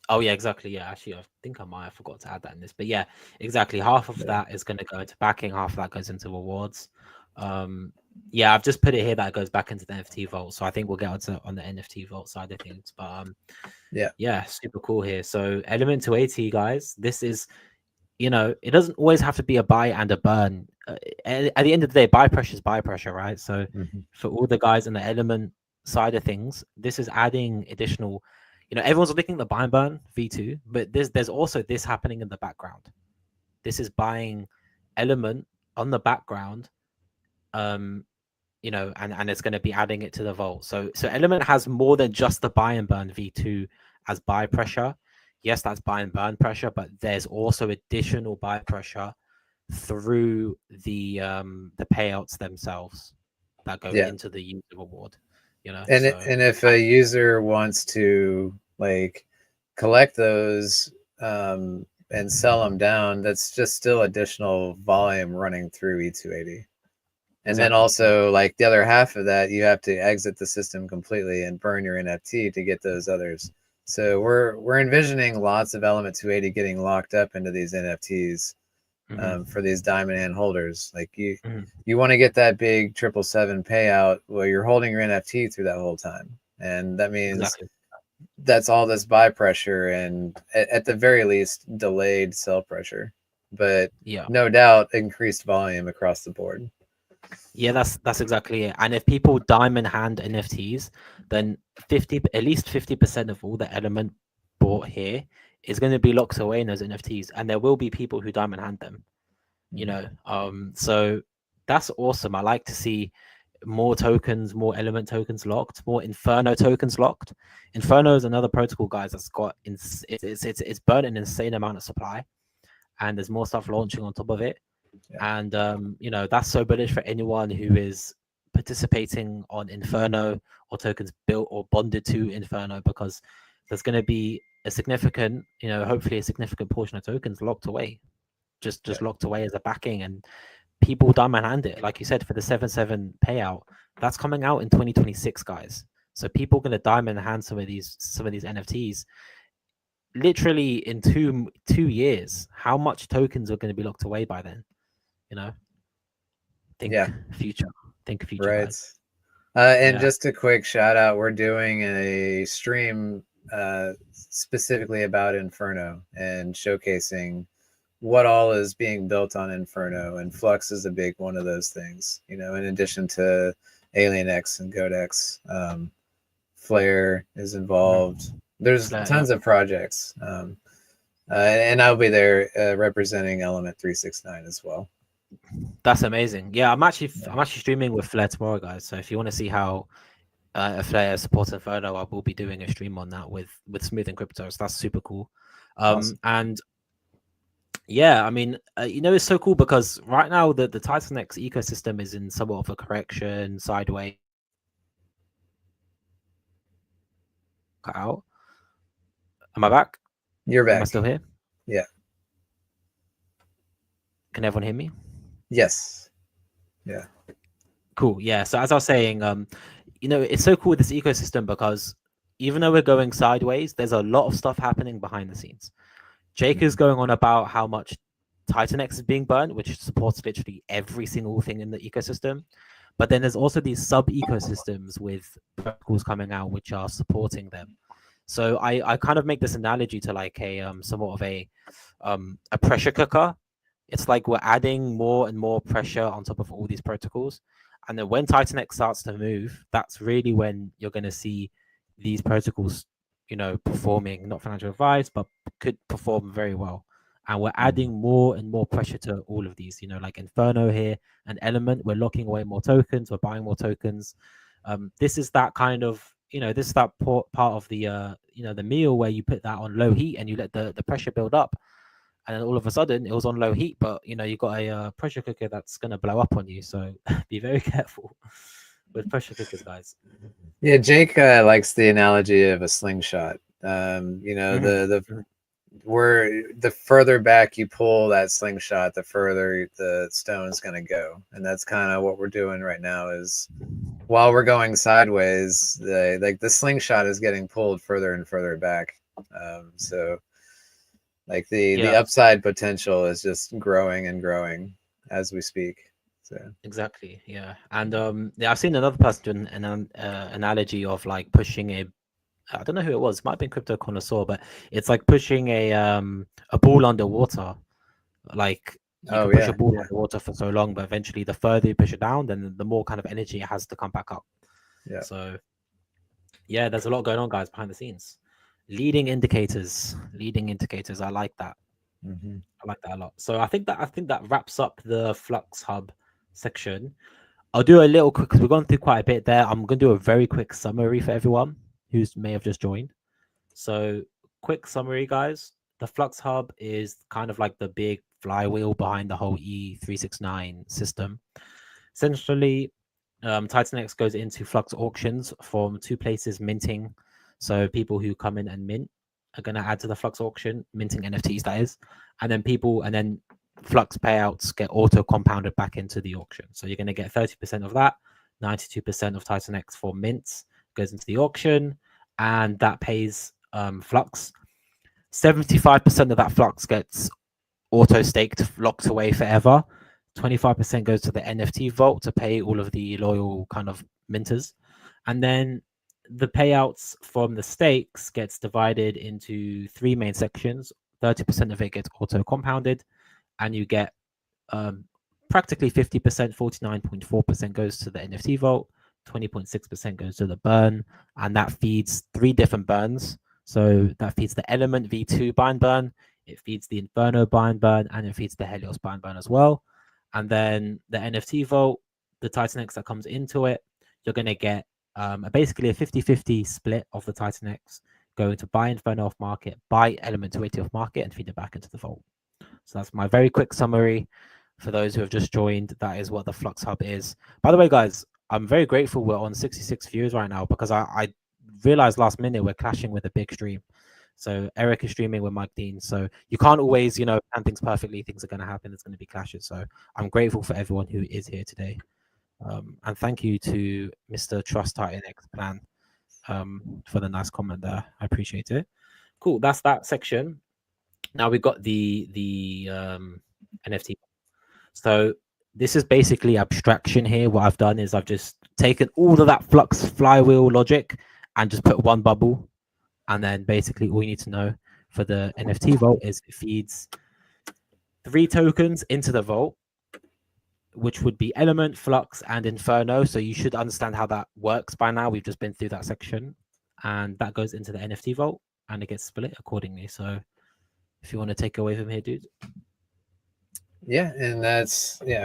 Oh yeah, exactly. Yeah, actually, I think I might have forgot to add that in this, but yeah, exactly. Half of Yeah. that is going to go into backing, half of that goes into rewards. Um, yeah, I've just put it here that it goes back into the NFT vault, so I think we'll get onto on the NFT vault side of things. But Yeah. yeah, super cool here. So Element 280, guys, this is, it doesn't always have to be a buy and a burn. At the end of the day, buy pressure is buy pressure, right? So Mm-hmm. for all the guys in the element side of things, this is adding additional. Everyone's looking at the buy and burn V2, but there's also this happening in the background. This is buying element on the background, um, and it's going to be adding it to the vault. So element has more than just the buy and burn V2 as buy pressure. Yes, that's buy and burn pressure, but there's also additional buy pressure through the payouts themselves that go Yeah. into the user reward. So And if a user wants to like collect those and sell them down, that's just still additional volume running through E280. And then exactly, yeah, also, like the other half of that, you have to exit the system completely and burn your NFT to get those others. So we're envisioning lots of Element 280 getting locked up into these NFTs hmm for these diamond hand holders. Like hmm you want to get that big 777 payout. Well, you're holding your NFT through that whole time, and that means exactly, that's all this buy pressure and at the very least delayed sell pressure, but yeah. no doubt increased volume across the board. Yeah, that's exactly it. And if people diamond hand NFTs, then at least 50% of all the element bought here is going to be locked away in those NFTs, and there will be people who diamond hand them. Mhm. So that's awesome. I like to see more tokens, more element tokens locked, more Inferno tokens locked. Inferno is another protocol, guys, that's got it's burnt an insane amount of supply, and there's more stuff launching on top of it. Yeah, And that's so bullish for anyone who is participating on Inferno or tokens built or bonded to Inferno, because there's going to be a significant, hopefully a significant portion of tokens locked away, yeah, just locked away as a backing, and people diamond hand it, like you said, for the 7-7 payout. That's coming out in 2026, guys. So people are going to diamond hand some of these NFTs literally in two years. How much tokens are going to be locked away by then? You know, yeah. think future, think future, Right. guys. And Yeah. just a quick shout out, we're doing a stream specifically about Inferno and showcasing what all is being built on Inferno, and Flux is a big one of those things. In addition to Alien X and Godex, Flare is involved. Mhm. There's Yeah, tons of projects, and I'll be there representing Element369 as well. that's amazing. Yeah, Yeah. I'm actually streaming with Flair tomorrow, guys. So if you want to see how Flair supports Inferno, I will be doing a stream on that with Smooth and Crypto. So that's super cool. Awesome. And yeah, I mean, it's so cool because right now the Titan X ecosystem is in somewhat of a correction, sideways. cut out. Am I back? You're Am I back. still here? Yeah. Can everyone hear me? Yes. Yeah. Cool. Yeah. So as I was saying, it's so cool with this ecosystem because even though we're going sideways, there's a lot of stuff happening behind the scenes. Jake is going on about how much Titan X is being burnt, which supports literally every single thing in the ecosystem. But then there's also these sub ecosystems with protocols coming out which are supporting them. So I kind of make this analogy to like a somewhat of a pressure cooker. It's like we're adding more and more pressure on top of all these protocols. And then when Titan X starts to move, that's really when you're going to see these protocols, performing, not financial advice, but could perform very well. And we're adding more and more pressure to all of these, like Inferno here and Element. We're locking away more tokens, we're buying more tokens. This is that kind of, this is that part of the, the meal where you put that on low heat and you let the pressure build up. And then all of a sudden it was on low heat, but you got a pressure cooker that's going to blow up on you. So be very careful with pressure cookers, guys. Yeah, Jake likes the analogy of a slingshot. The further back you pull that slingshot, the further the stone's going to go, and that's kind of what we're doing right now. Is while we're going sideways, the slingshot is getting pulled further and further back. So like the upside potential is just growing and growing as we speak. So exactly, yeah. And I've seen another person do an analogy of like pushing I don't know who it was, it might have been Crypto Connoisseur, but it's like pushing a ball underwater. Like you can push a ball underwater for so long, but eventually the further you push it down, then the more kind of energy it has to come back up. Yeah. So yeah, there's a lot going on, guys, behind the scenes. Leading indicators. I like that. Mm-hmm. I like that a lot. So I think that wraps up the Flux Hub section. I'll do a little quick because we've gone through quite a bit there. I'm going to do a very quick summary for everyone who may have just joined. So, quick summary, guys. The Flux Hub is kind of like the big flywheel behind the whole E369 system. Essentially, Titan X goes into Flux auctions from two places minting. So, people who come in and mint are going to add to the Flux auction, minting NFTs, that is. And then Flux payouts get auto compounded back into the auction. So you're going to get 30% of that, 92% of Titan X for mints goes into the auction, and that pays Flux. 75% of that Flux gets auto staked, locked away forever. 25% goes to the NFT vault to pay all of the loyal kind of minters. And then the payouts from the stakes gets divided into three main sections. 30% of it gets auto compounded, and you get practically 50%, 49.4% goes to the NFT vault, 20.6% goes to the burn, and that feeds three different burns. So that feeds the Element V2 buy and burn, it feeds the Inferno buy and burn, and it feeds the Helios buy and burn as well. And then the NFT vault, the Titan X that comes into it, you're going to get basically a 50-50 split of the Titan X going to buy Inferno off market, buy Element280 off market, and feed it back into the vault. So that's my very quick summary. For those who have just joined, that is what the Flux Hub is. By the way, guys, I'm very grateful we're on 66 views right now because I realized last minute we're clashing with a big stream. So Eric is streaming with Mike Dean. So you can't always, plan things perfectly. Things are going to happen. There's going to be clashes. So I'm grateful for everyone who is here today. And thank you to Mr. Trust Titan X Plan for the nice comment there. I appreciate it. Cool. That's that section. Now we've got the NFT. So this is basically abstraction here. What I've done is I've just taken all of that Flux flywheel logic and just put one bubble. And then basically all you need to know for the NFT vault is it feeds 3 tokens into the vault, which would be Element, Flux, and Inferno. So you should understand how that works by now. We've just been through that section. And that goes into the NFT vault and it gets split accordingly. So if you want to take away from here, dude. Yeah, and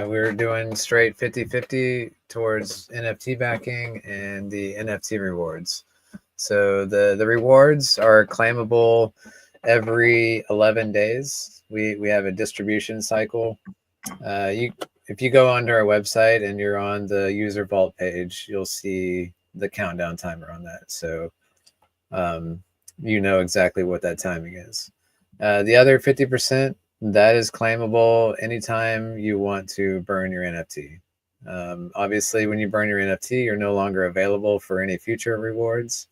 we're doing straight 50-50 towards NFT backing and the NFT rewards. So the rewards are claimable every 11 days. We have a distribution cycle. If you go onto our website and you're on the user vault page, you'll see the countdown timer on that. So um, you know exactly what that timing is. The other 50%, that is claimable anytime you want to burn your NFT. Obviously, when you burn your NFT, you're no longer available for any future rewards,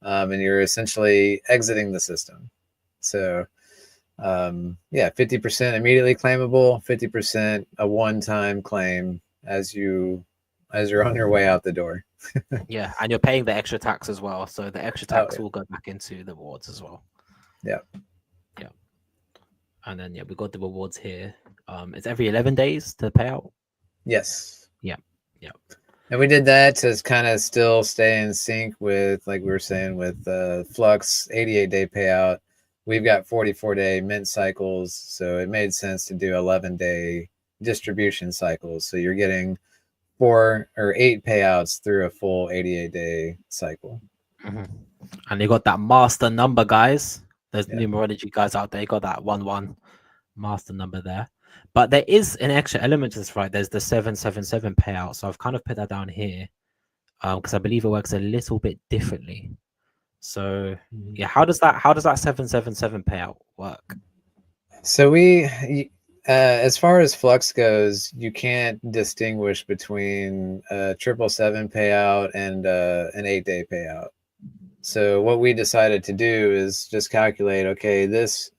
and you're essentially exiting the system. So, yeah, 50% immediately claimable, 50% a one-time claim as you're on your way out the door. Yeah, and you're paying the extra tax as well, so the extra Oh tax yeah, will go back into the rewards as well. yeah, Yeah, and then yeah, we got the rewards here. It's every 11 days to pay out. yes. Yeah, yeah. And we did that to kind of still stay in sync with, like we were saying, with Flux 88-day payout. We've got 44-day mint cycles, so it made sense to do 11-day distribution cycles. So you're getting 4 or 8 payouts through a full 88-day cycle. Mhm. And they got that master number, guys. There's Yeah. numerology guys out there. Got that 1-1 master number there. But there is an extra element to this, right? There's the 777 payout. So I've kind of put that down here because I believe it works a little bit differently. So Mhm. yeah, how does that 777 payout work? So as far as Flux goes, you can't distinguish between a 777 payout and an 8-day payout. So what we decided to do is just calculate, okay, this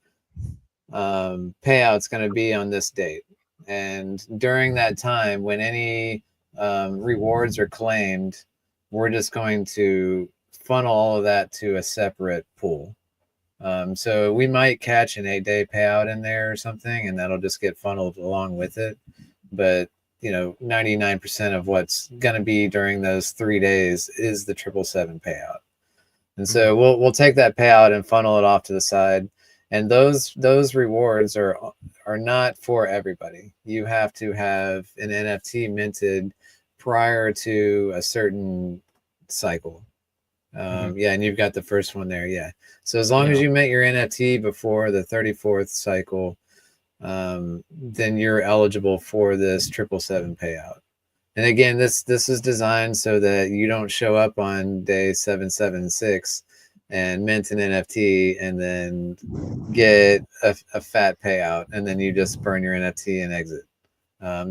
payout's going to be on this date. And during that time, when any rewards are claimed, we're just going to funnel all of that to a separate pool. So we might catch an 8-day payout in there or something, and that'll just get funneled along with it. But 99% of what's going to be during those 3 days is the 777 payout. And so we'll take that payout and funnel it off to the side. And those rewards are not for everybody. You have to have an NFT minted prior to a certain cycle. Mhm. Yeah, and you've got the first one there. Yeah. So as long as Yeah. you mint your NFT before the 34th cycle, then you're eligible for this 777 payout. And again, this is designed so that you don't show up on day 776 and mint an NFT and then get a fat payout, and then you just burn your NFT and exit.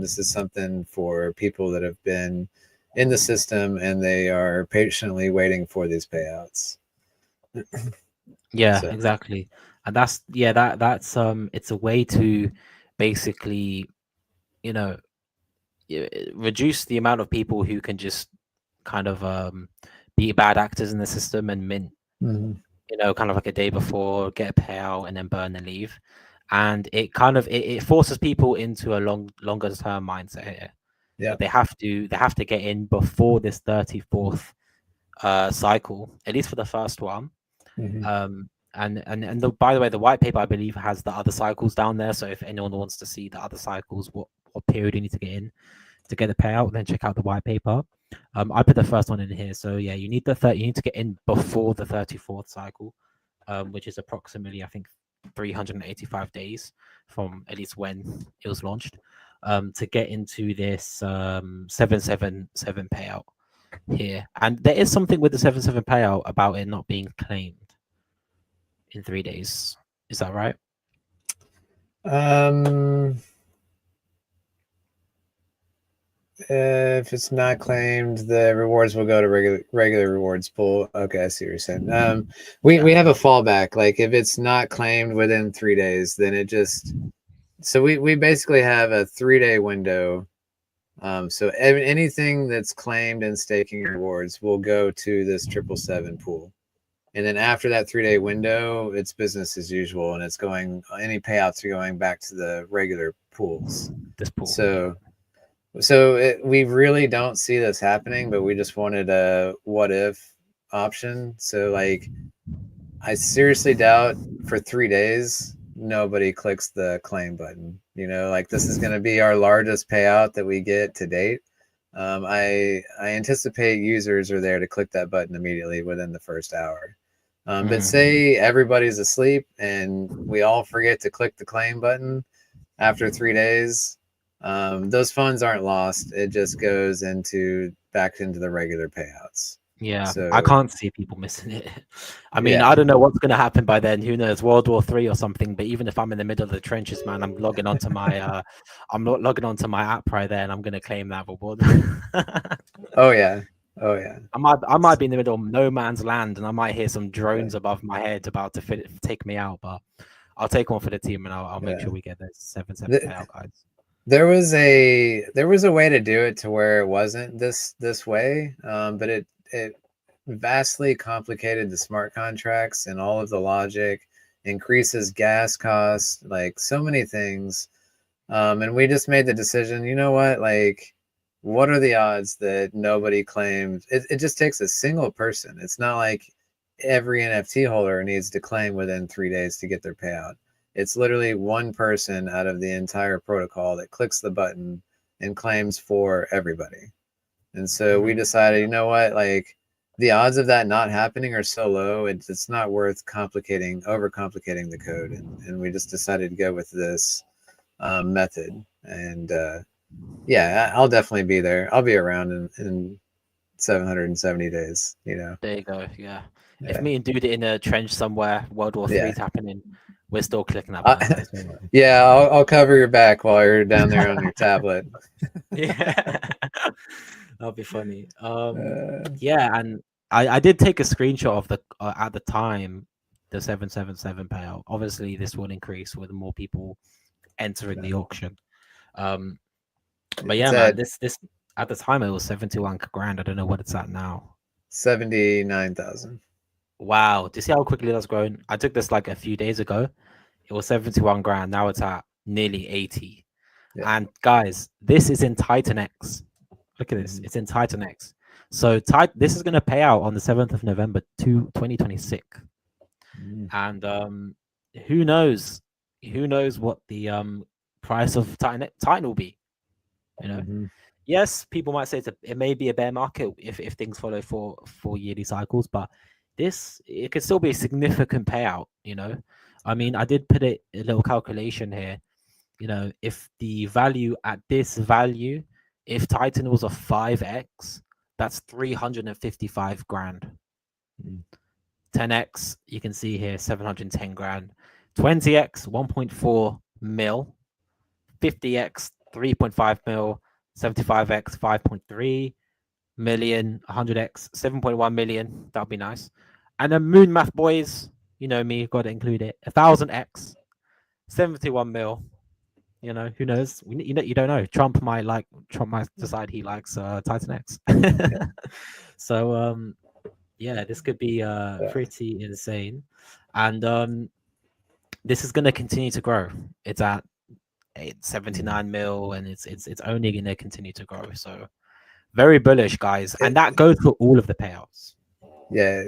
This is something for people that have been in the system and they are patiently waiting for these payouts. Yeah, So, exactly. And that's it's a way to basically, you know, reduce the amount of people who can just kind of be bad actors in the system and mint, mhm. kind of like a day before, get a payout and then burn and leave. And it kind of it forces people into a longer term mindset here. Yeah. They have to get in before this 34th cycle, at least for the first one. Mhm. By the way, the white paper I believe has the other cycles down there. So if anyone wants to see the other cycles, what period you need to get in to get the payout, then check out the white paper. I put the first one in here. So yeah, you need you need to get in before the 34th cycle, which is approximately I think 385 days from at least when it was launched, to get into this 777 payout here. And there is something with the 7-7 payout about it not being claimed in 3 days. Is that right? Um, if it's not claimed, the rewards will go to regular rewards pool. Okay, I see what you're saying. We Yeah. have a fallback. Like if it's not claimed within 3 days, then it just so we basically have a 3-day window. So anything that's claimed in staking rewards will go to this 777 pool. And then after that 3-day window, it's business as usual, and it's going. Any payouts are going back to the regular pools. This pool. Yeah. So we really don't see this happening, but we just wanted a what if option. So like, I seriously doubt for 3 days nobody clicks the claim button. Like this is going to be our largest payout that we get to date. I anticipate users are there to click that button immediately within the first hour. But say everybody's asleep and we all forget to click the claim button after 3 days, those funds aren't lost. It just goes back into the regular payouts. Yeah, I So can't see people missing it. I mean, I yeah, don't know what's going to happen by then. Who knows? World War III or something. But even if I'm in the middle of the trenches, man, I'm logging onto my I'm not logging onto my app right there, and I'm going to claim that reward. oh yeah, oh yeah. I might be in the middle of no man's land, and I might hear some drones above my head about to take me out. But I'll take one for the team, and I'll make Yeah. sure we get those 7-7 The, payout, guys. there was a way to do it to where it wasn't this way, but it vastly complicated the smart contracts and all of the logic, increases gas costs, like so many things. And we just made the decision, you know what, like, what are the odds that nobody claimed it just takes a single person. It's not like every NFT holder needs to claim within 3 days to get their payout. It's literally one person out of the entire protocol that clicks the button and claims for everybody. And so we decided, you know what, like, the odds of that not happening are so low, it's not worth overcomplicating the code. And we just decided to go with this method. And yeah, I'll definitely be there. I'll be around in 770 days, you know. There you go. Yeah. If Yeah. me and dude in a trench somewhere, World War III Yeah. is happening, we're still clicking that Uh, button, guys. Don't worry. yeah, I'll cover your back while you're down there on your tablet. Yeah. That'll be funny. Uh, Yeah, and I did take a screenshot of the at the time the 777 payout. Obviously, this will increase with more people entering the auction. Um, but it's yeah, man, at this at the time it was 71 grand. I don't know what it's at now. 79,000. Wow, do you see how quickly that's grown? I took this like a few days ago. It was 71 grand. Now it's at nearly 80. Yeah. And guys, this is in Titan X. Look at this. Mhm. It's in Titan X. So this is going to pay out on the 7th of November 2026. Mm. And who knows? Who knows what the price of Titan will be? You know, Mhm. yes, people might say it may be a bear market if things follow four yearly cycles, but it could still be a significant payout. You know, I mean, I did put a little calculation here. You know, if the value at this value, if Titan was a 5x, that's 355 grand. Mm. 10x, you can see here 710 grand. 20x, 1.4 mil. 50x, 3.5 mil. 75x, 5.3 million. 100x, 7.1 million. That'll be nice. And then Moon Math Boys, you know me, got to include it. 1000x, 71 mil. You know, who knows? You don't know. Trump might decide he likes Titan X. So yeah, this could be Yeah. pretty insane. And this is gonna continue to grow. It's at 79 mil, and it's only gonna continue to grow. So very bullish, guys. And that goes for all of the payouts. Yeah,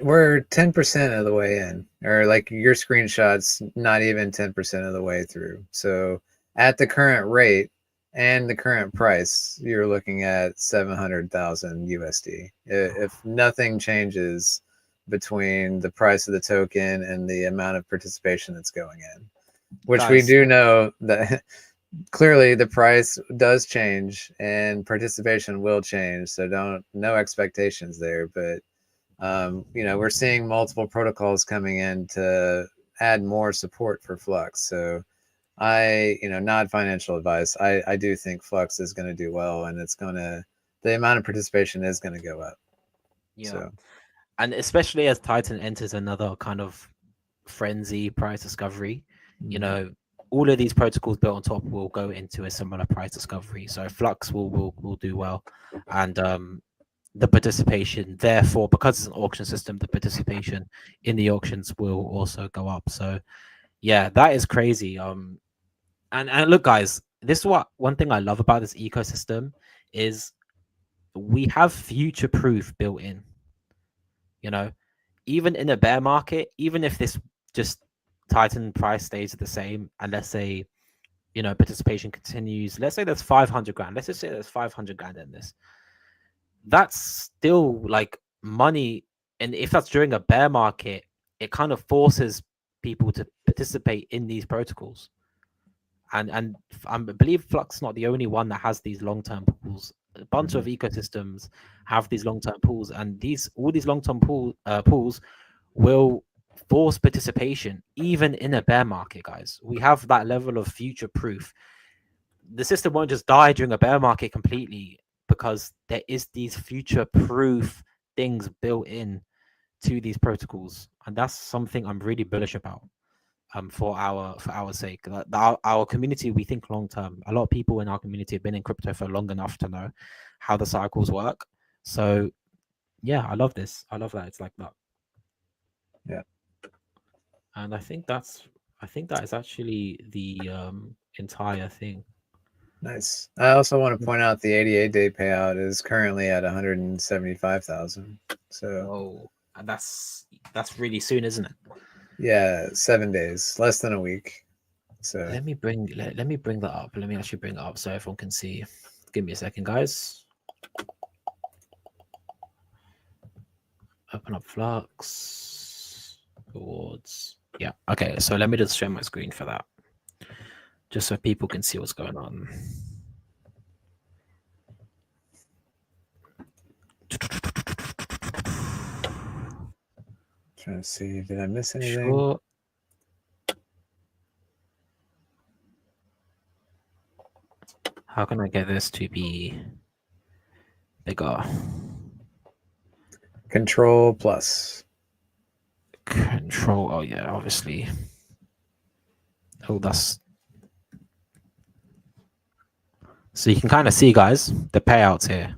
we're 10% of the way in, or like your screenshots, not even 10% of the way through. So at the current rate and the current price, you're looking at 700,000 USD. If nothing changes between the price of the token and the amount of participation that's going in, which we Guys, do know that clearly the price does change and participation will change. So no expectations there, but we're seeing multiple protocols coming in to add more support for Flux. So not financial advice. I do think Flux is going to do well, and the amount of participation is going to go up. yeah, So and especially as Titan enters another kind of frenzy price discovery, you mhm. know, all of these protocols built on top will go into a similar price discovery. So Flux will do well, and the participation, therefore, because it's an auction system, the participation in the auctions will also go up. So yeah, that is crazy. And look, guys, this is what one thing I love about this ecosystem is we have future proof built in. You know, even in a bear market, even if this just Titan price stays the same, and let's say participation continues, let's say there's 500 grand. Let's just say there's 500 grand in this. That's still like money, and if that's during a bear market, it kind of forces people to participate in these protocols. And I believe Flux not the only one that has these long-term pools. A bunch of ecosystems have these long-term pools, and all these long-term pools will force participation even in a bear market, guys. We have that level of future proof. The system won't just die during a bear market completely, because there is these future proof things built in to these protocols, and that's something I'm really bullish about. For our sake, our community, we think long term. A lot of people in our community have been in crypto for long enough to know how the cycles work. So yeah, I love this. I love that it's like that. Yeah. And I think that is actually the entire thing. Nice. I also want to point out the 88-day payout is currently at 175,000. So Oh, and that's really soon, isn't it? yeah, 7 days, less than a week. So Let me bring that up. Let me actually bring it up so everyone can see. Give me a second, guys. Open up Flux rewards. Yeah. Okay. So let me just share my screen for that, just so people can see what's going on. trying to see, did I miss anything? Sure. How can I get this to be bigger? Control plus. Control. Oh yeah, obviously. Oh, that's. So you can kind of see, guys, the payouts here.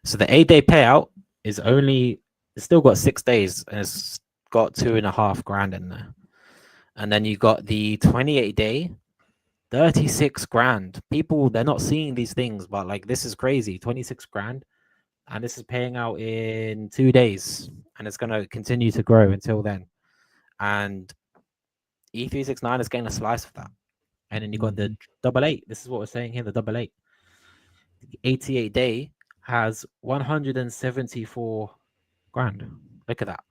So the 8-day payout is it's still got 6 days, and it's got 2.5 grand in there. And then you got the 28-day, 36 grand. People, they're not seeing these things, but like, this is crazy. 26 grand. And this is paying out in 2 days. And it's going to continue to grow until then. And E369 is getting a slice of that. And then you got the 888. This is what we're saying here, the 888. The 88-day has 174 grand. Look at that.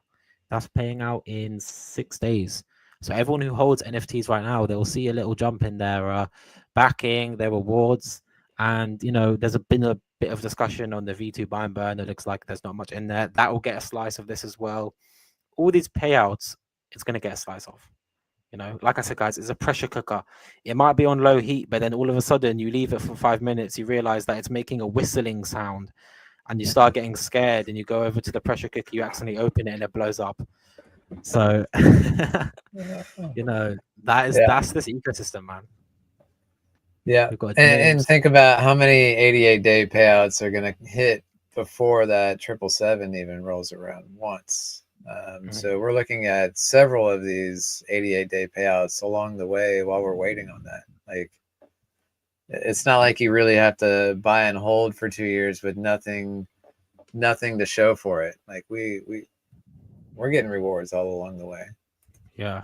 That's paying out in 6 days. So everyone who holds NFTs right now, they'll see a little jump in their backing, their rewards. And, there's been a bit of discussion on the V2 buy and burn. It looks like there's not much in there. That will get a slice of this as well. All these payouts, it's going to get a slice of. Like I said, guys, it's a pressure cooker. It might be on low heat, but then all of a sudden you leave it for 5 minutes, you realize that it's making a whistling sound, and you start getting scared, and you go over to the pressure cooker, you accidentally open it, and it blows up. So, that's this ecosystem, man. Yeah, and think about how many 88-day payouts are going to hit before that 777 even rolls around once. So we're looking at several of these 88-day payouts along the way while we're waiting on that. Like, it's not like you really have to buy and hold for 2 years with nothing to show for it. Like, we're getting rewards all along the way. Yeah,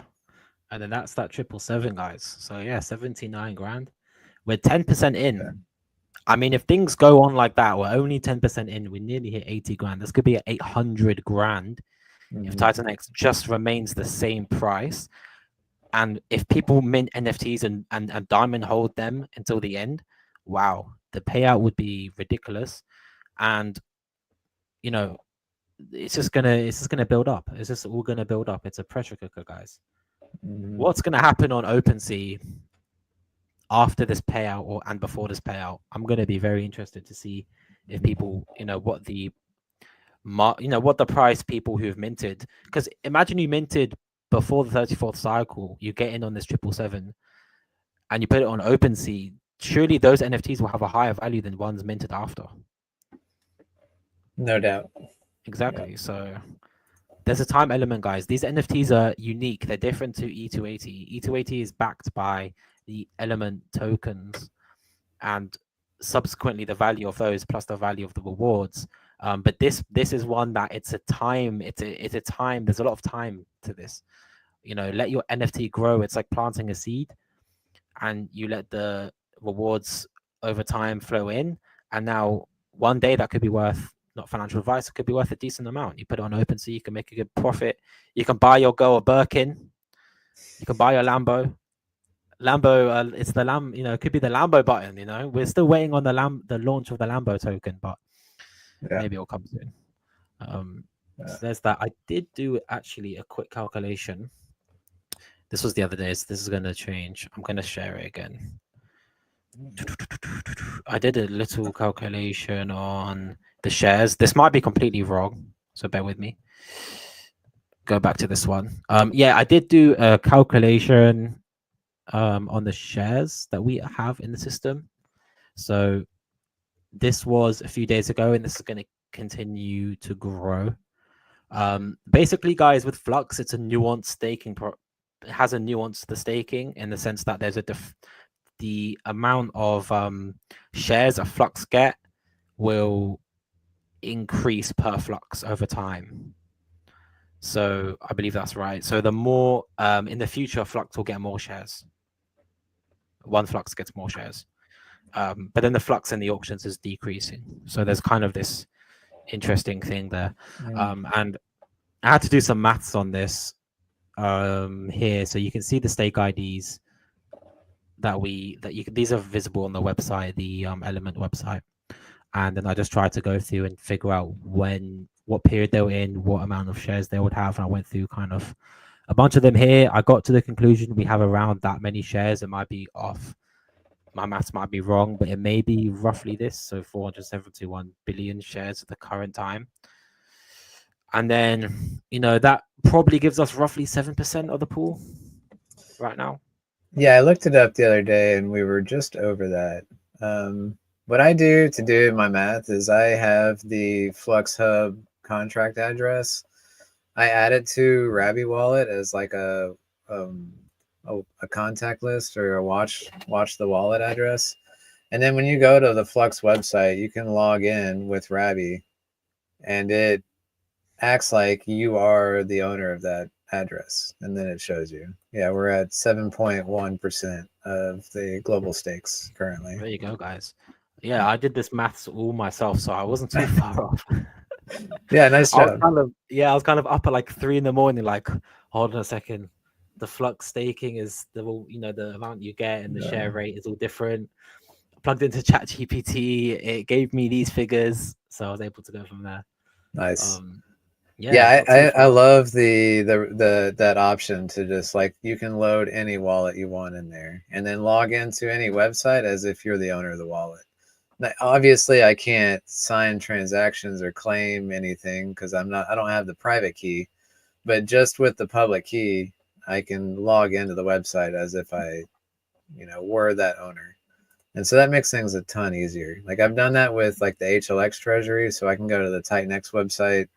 and then that's that 777, guys. So yeah, 79 grand. We're 10% in. Yeah. I mean, if things go on like that, we're only 10% in. We nearly hit 80 grand. This could be at 800 grand. If Titan X just remains the same price, and if people mint NFTs and diamond hold them until the end, wow, the payout would be ridiculous. And it's just gonna build up. It's just all gonna build up. It's a pressure cooker, guys. What's gonna happen on OpenSea after this payout and before this payout? I'm gonna be very interested to see if people, what the price people who've minted, because imagine you minted before the 34th cycle, you get in on this 777 and you put it on OpenSea. Surely those NFTs will have a higher value than ones minted after. No doubt. Exactly. Yeah. So there's a time element, guys. These NFTs are unique. They're different to E280. E280 is backed by the Element tokens, and subsequently the value of those plus the value of the rewards. But this is one that it's a time. It's a time. There's a lot of time to this. Let your NFT grow. It's like planting a seed, and you let the rewards over time flow in. And now one day that could be worth, not financial advice, it could be worth a decent amount. You put it on OpenSea, you can make a good profit. You can buy your girl a Birkin. You can buy your Lambo. It's the it could be the Lambo button. We're still waiting on the launch of the Lambo token, but Yeah. Maybe it'll come soon. Yeah. So there's that. I did do actually a quick calculation. This was the other day, so this is going to change. I'm going to share it again. I did a little calculation on the shares. This might be completely wrong, so bear with me. Go back to this one. Yeah, I did do a calculation on the shares that we have in the system. So this was a few days ago, and this is going to continue to grow. Basically, guys, with Flux, it's a nuanced staking. It has a nuance to the staking in the sense that there's the amount of shares a Flux get will increase per Flux over time. So I believe that's right. So the more in the future, Flux will get more shares. One Flux gets more shares. But then the Flux in the auctions is decreasing. So there's kind of this interesting thing there. And I had to do some maths on this here. So you can see the stake IDs these are visible on the website, the Element website. And then I just tried to go through and figure out what period they were in, what amount of shares they would have. And I went through kind of a bunch of them here. I got to the conclusion we have around that many shares. It might be off. My maths might be wrong, but it may be roughly this. So 471 billion shares at the current time. And then, that probably gives us roughly 7% of the pool right now. Yeah, I looked it up the other day and we were just over that. What I do to do my math is I have the Flux Hub contract address. I add it to Rabby Wallet as like a contact list or a watch the wallet address. And then when you go to the Flux website, you can log in with Rabby and it acts like you are the owner of that address, and then it shows you. Yeah, we're at 7.1% of the global stakes currently. There you go, guys. Yeah, I did this maths all myself, so I wasn't too far off. Yeah, nice job. I was kind of up at like 3 in the morning, like, hold on a second. The Flux staking is the amount you get and the share rate is all different. I plugged into ChatGPT, it gave me these figures, so I was able to go from there. Nice. Yeah, I love the that option to just like you can load any wallet you want in there and then log into any website as if you're the owner of the wallet. Now, obviously, I can't sign transactions or claim anything because I don't have the private key, but just with the public key, I can log into the website as if I, were that owner. And so that makes things a ton easier. Like I've done that with like the HLX treasury, so I can go to the Titanx website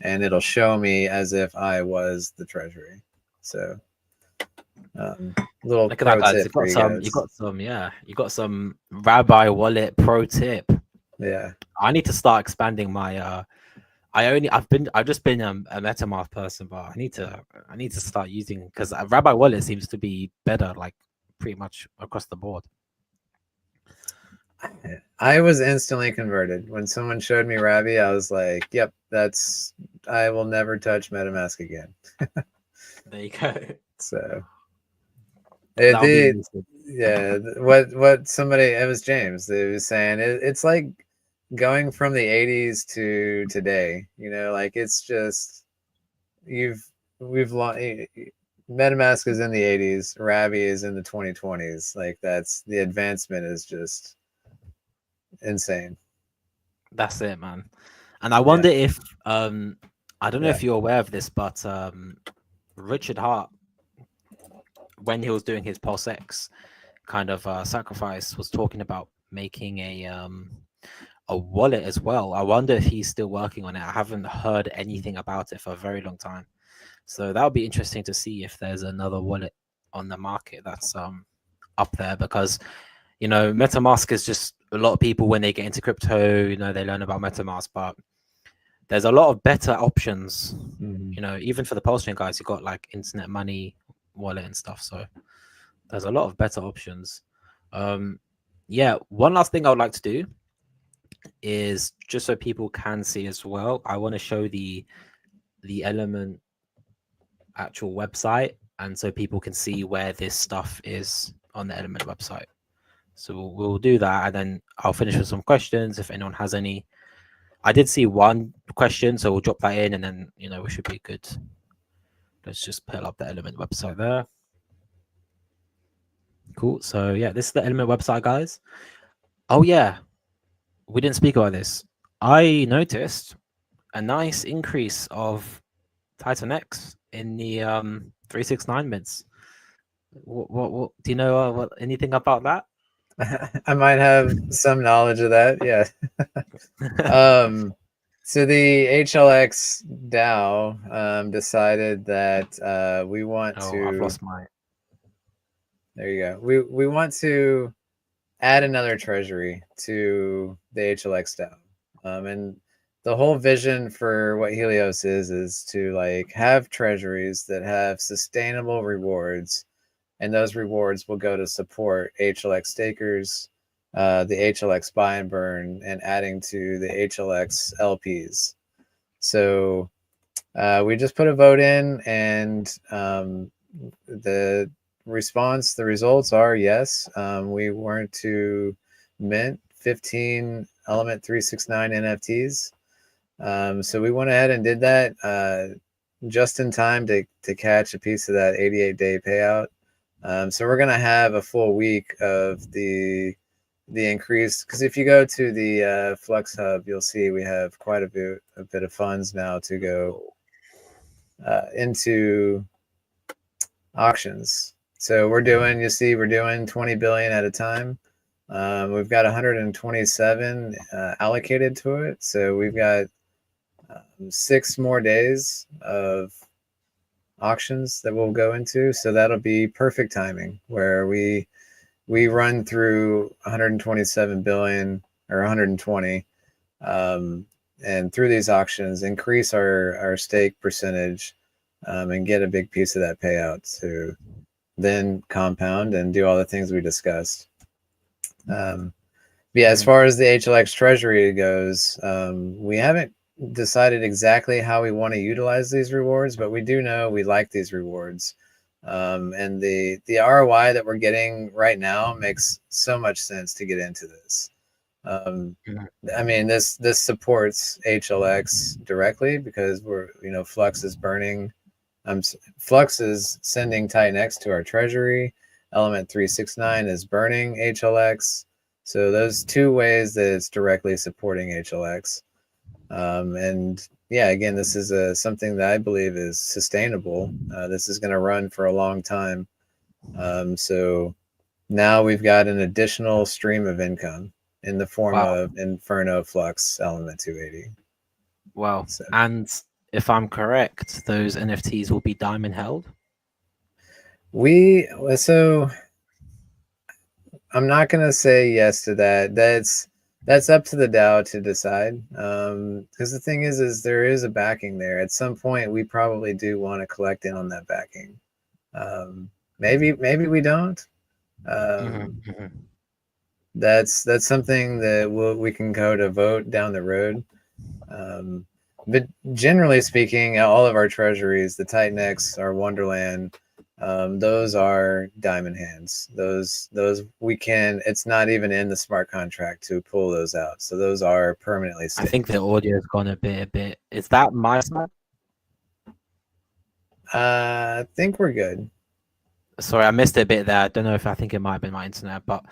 and it'll show me as if I was the treasury. So little look at that, guys. You got some Rabbi Wallet pro tip. Yeah, I need to start expanding my I've just been a MetaMask person, but I need to start using, because Rabbi Wallet seems to be better, like pretty much across the board. I was instantly converted when someone showed me Rabby. I was like, "Yep, I will never touch MetaMask again." There you go. So, what somebody, it was James. It was saying it's like going from the 80s to today. Like it's just MetaMask is in the 80s, Rabby is in the 2020s. Like that's the advancement is just insane. That's it, man. And I wonder if I don't know if you're aware of this, but Richard Hart, when he was doing his Pulse X kind of sacrifice, was talking about making a wallet as well. I wonder if he's still working on it. I haven't heard anything about it for a very long time. So that would be interesting to see if there's another wallet on the market that's up there, because MetaMask is just a lot of people, when they get into crypto, they learn about MetaMask, but there's a lot of better options. Even for the Pulse Chain guys, you've got like Internet Money wallet and stuff. So there's a lot of better options. One last thing I would like to do is, just so people can see as well, I want to show the Element actual website, and so people can see where this stuff is on the Element website. So we'll do that, and then I'll finish with some questions if anyone has any. I did see one question, so we'll drop that in, and then we should be good. Let's just pull up the Element website there. Cool. So yeah, this is the Element website, guys. Oh yeah, we didn't speak about this. I noticed a nice increase of Titan X in the 369 mids. What do you know anything about that? I might have some knowledge of that. Yeah. So the HLX DAO decided that we want Oh, I've to. lost my. There you go. We want to add another treasury to the HLX DAO, and the whole vision for what Helios is to like have treasuries that have sustainable rewards, and those rewards will go to support HLX stakers, the HLX buy and burn, and adding to the HLX LPs. So we just put a vote in, and the results are yes. We weren't to mint 15 Element369 NFTs. So we went ahead and did that just in time to catch a piece of that 88-day payout. So we're going to have a full week of the increase, because if you go to the Flux Hub, you'll see we have quite a bit of funds now to go into auctions. So we're doing 20 billion at a time. We've got 127 allocated to it. So we've got 6 more days of auctions that we'll go into. So that'll be perfect timing where we run through 127 billion or 120, and through these auctions increase our stake percentage, and get a big piece of that payout to then compound and do all the things we discussed. Yeah, as far as the HLX treasury goes, we haven't decided exactly how we want to utilize these rewards, but we do know we like these rewards. And the ROI that we're getting right now makes so much sense to get into this. I mean, this supports HLX directly because we're, Flux is burning. Flux is sending Titan X to our treasury. Element369 is burning HLX. So those 2 ways that it's directly supporting HLX. And yeah, again, this is something that I believe is sustainable. This is going to run for a long time. So now we've got an additional stream of income in the form of Inferno Flux Element 280. Wow. So, and if I'm correct, those NFTs will be diamond held? So I'm not going to say yes to that. That's up to the DAO to decide. Because the thing is there is a backing there. At some point, we probably do want to collect in on that backing. Maybe we don't. That's something that we can go to vote down the road. But generally speaking, all of our treasuries, the Titan X, our Wonderland, those are diamond hands. Those we can. It's not even in the smart contract to pull those out. So those are permanently staked. I think the audio's gone a bit. Is that my side? I think we're good. Sorry, I missed a bit there. I don't know if I think it might have been my internet, but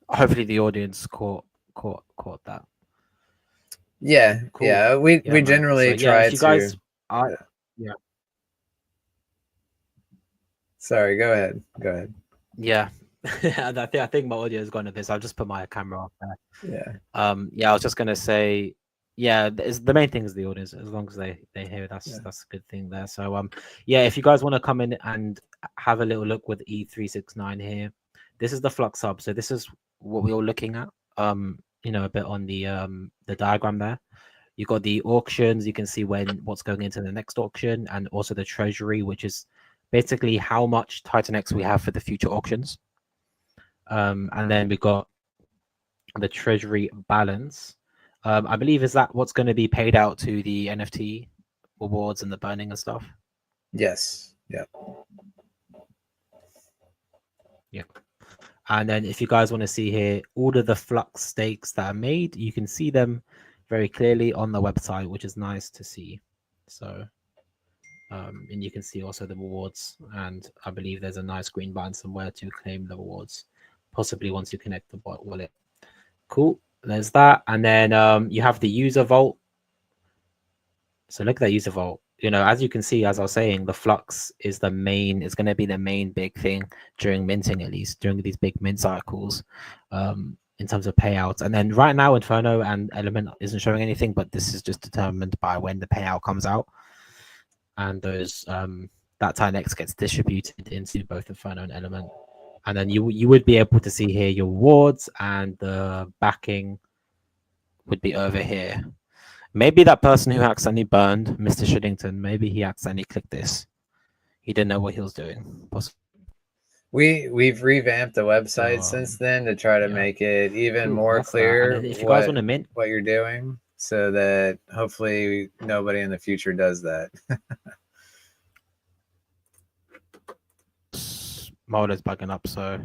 hopefully the audience caught that. Yeah, cool. Yeah. We generally try if you guys, to. Yeah. Sorry, go ahead. Yeah. I think my audio has gone a bit, so I'll just put my camera off there. Yeah. Yeah, I was just gonna say, yeah, the main thing is the audience. As long as they hear, that's a good thing there. So yeah, if you guys want to come in and have a little look with E369 here, this is the Flux Hub. So this is what we're all looking at. A bit on the diagram there. You got the auctions. You can see what's going into the next auction, and also the treasury, which is basically how much Titan X we have for the future auctions. And then we got the treasury balance. I believe is that what's going to be paid out to the NFT rewards and the burning and stuff. Yes. Yeah. Yeah. And then if you guys want to see here all of the Flux stakes that are made, you can see them very clearly on the website, which is nice to see. So, and you can see also the rewards, and I believe there's a nice green button somewhere to claim the rewards, possibly once you connect the bot wallet. Cool. There's that, and then you have the user vault. So look at that user vault. You know, as you can see, as I was saying, the flux is the main. It's going to be the main big thing during minting, at least during these big mint cycles, in terms of payouts. And then right now, Inferno and Element isn't showing anything, but this is just determined by when the payout comes out, and those that time X gets distributed into both Inferno and Element. And then you would be able to see here your rewards, and the backing would be over here. Maybe that person who accidentally burned Mr. Shriddington, maybe he accidentally clicked this. He didn't know what he was doing. Possibly. We've revamped the website since then to try to make it even more clear if you guys want to mint what you're doing, so that hopefully nobody in the future does that. Molder's bugging up, so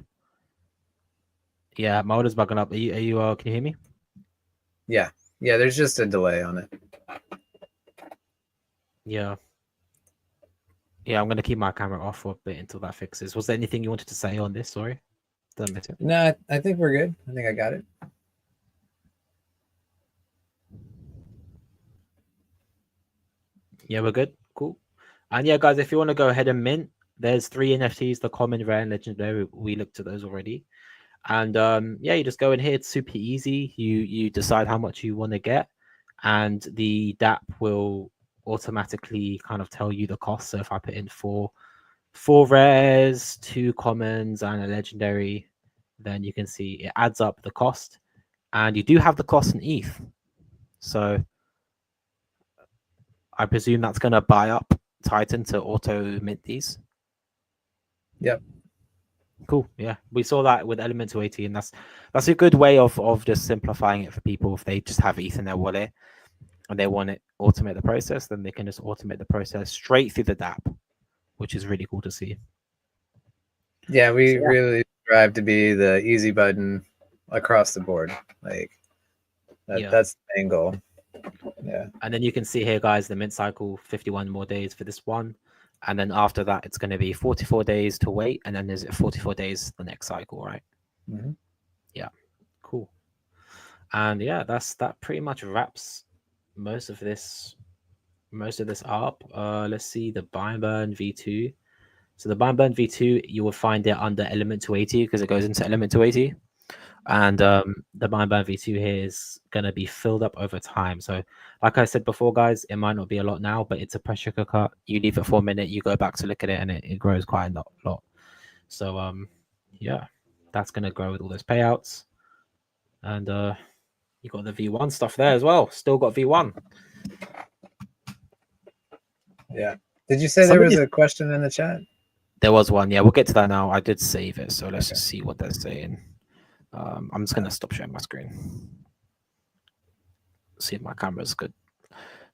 yeah, Molder's bugging up. Are you can you hear me? Yeah, there's just a delay on it. Yeah, I'm gonna keep my camera off for a bit until that fixes. Was there anything you wanted to say on this? Sorry, did I miss it? No, I think we're good. I think I got it. Yeah, we're good. Cool. And yeah, guys, if you want to go ahead and mint, there's 3 NFTs: the common, rare, and legendary. We looked at those already. And yeah, you just go in here. It's super easy. You decide how much you want to get, and the DApp will automatically kind of tell you the cost. So if I put in four rares, 2 commons, and a legendary, then you can see it adds up the cost, and you do have the cost in ETH. So I presume that's going to buy up Titan to auto mint these. Yep. Cool. Yeah, we saw that with Element369, and that's a good way of just simplifying it for people. If they just have ETH in their wallet and they want to automate the process, then they can just automate the process straight through the DApp, which is really cool to see. Yeah, we really strive to be the easy button across the board. Like that's the main goal. Yeah. And then you can see here, guys, the mint cycle, 51 more days for this one. And then after that, it's going to be 44 days to wait. And then there's 44 days the next cycle, right? Mm-hmm. Yeah, cool. And yeah, that pretty much wraps most of this up. Let's see the buy and burn V2. So the buy and burn V2, you will find it under Element369 because it goes into Element369. And the buy and burn V2 here is going to be filled up over time. So like I said before, guys, it might not be a lot now, but it's a pressure cooker. You leave it for a minute, you go back to look at it, and it grows quite a lot. So yeah, that's going to grow with all those payouts. And you got the V1 stuff there as well. Still got V1. Yeah. Did you say there was a question in the chat? There was one. Yeah, we'll get to that now. I did save it, so let's just see what they're saying. I'm just going to stop sharing my screen. See if my camera's good.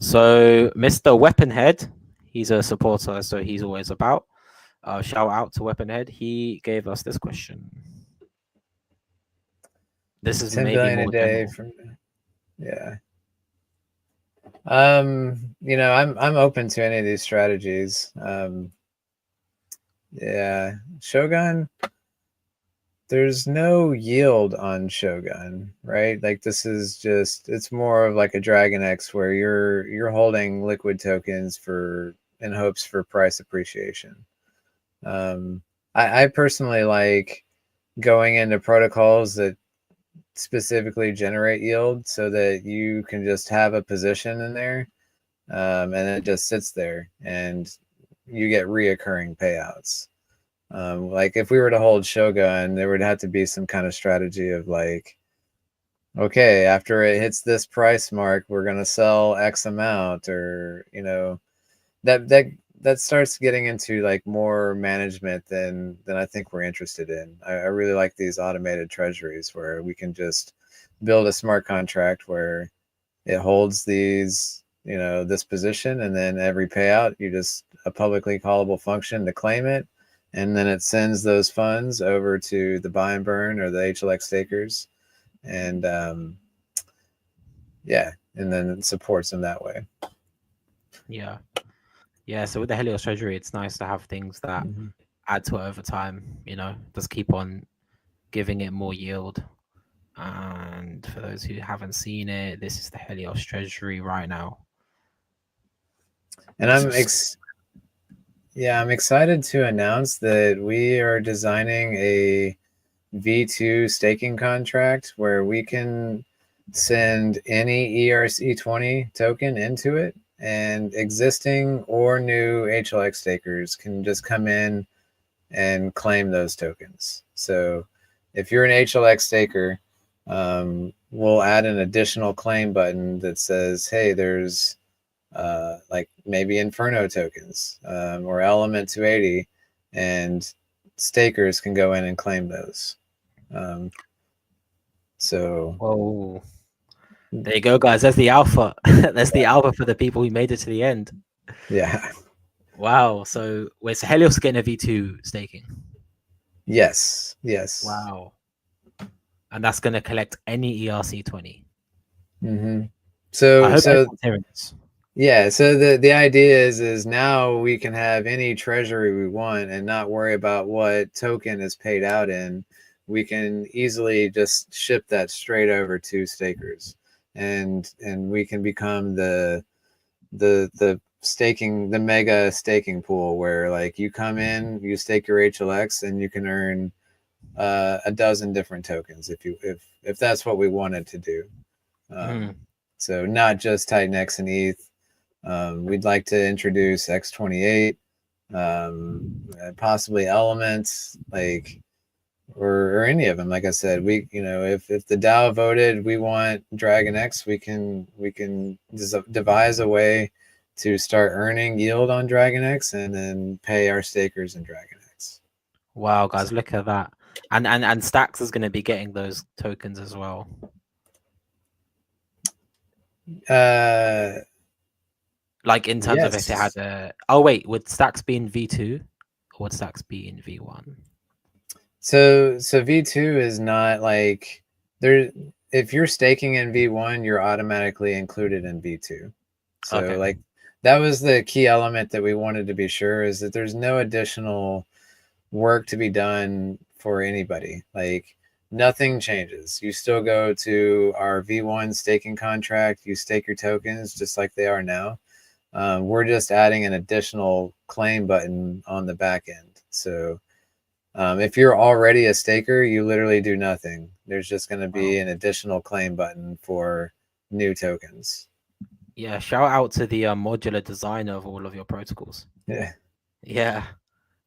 So Mr. Weaponhead, he's a supporter, so he's always about. Shout out to Weaponhead. He gave us this question. This is 10 maybe billion more a day general. from you know, I'm open to any of these strategies. Yeah, Shogun, there's no yield on Shogun, right? Like this is just, it's more of like a Dragon X where you're holding liquid tokens in hopes for price appreciation. I personally like going into protocols that specifically generate yield so that you can just have a position in there, and it just sits there and you get reoccurring payouts. Like if we were to hold Shogun, there would have to be some kind of strategy of like, okay, after it hits this price mark, we're going to sell X amount, or, you know, that starts getting into like more management than I think we're interested in. I really like these automated treasuries where we can just build a smart contract where it holds these, you know, this position, and then every payout, you just a publicly callable function to claim it. And then it sends those funds over to the buy and burn or the HLX stakers. And yeah, and then it supports them that way. Yeah. Yeah. So with the Helios Treasury, it's nice to have things that Mhm. add to it over time, just keep on giving it more yield. And for those who haven't seen it, this is the Helios Treasury right now. And I'm excited to announce that we are designing a V2 staking contract where we can send any ERC20 token into it, and existing or new HLX stakers can just come in and claim those tokens. So if you're an HLX staker, we'll add an additional claim button that says, hey, there's like maybe Inferno tokens or Element369, and stakers can go in and claim those. So Whoa. There you go, guys. That's the alpha. That's the alpha for the people who made it to the end. yeah. Wow. So where's Helios getting a V2 staking? Yes. Wow. And that's going to collect any ERC20. Mm-hmm. I So hope everyone's hearing this. yeah, so the idea is now we can have any treasury we want and not worry about what token is paid out in. We can easily just ship that straight over to stakers, and we can become the staking, the mega staking pool, where like you come in, you stake your HLX, and you can earn a dozen different tokens if that's what we wanted to do. So not just Titanx and ETH. We'd like to introduce X28, possibly Elements, like, or any of them. Like I said, we, if the DAO voted we want Dragon X, we can devise a way to start earning yield on Dragon X and then pay our stakers in Dragon X. Wow, guys, look at that. And Stacks is going to be getting those tokens as well. Like in terms of if it had a... Oh, wait, would Stacks be in V2 or would Stacks be in V1? So V2 is not like there. If you're staking in V1, you're automatically included in V2. So Okay. like that was the key element that we wanted to be sure, is that there's no additional work to be done for anybody. Like nothing changes. You still go to our V1 staking contract, you stake your tokens just like they are now. We're just adding an additional claim button on the back end. So if you're already a staker, you literally do nothing. There's just going to be an additional claim button for new tokens. Yeah, shout out to the modular designer of all of your protocols. Yeah.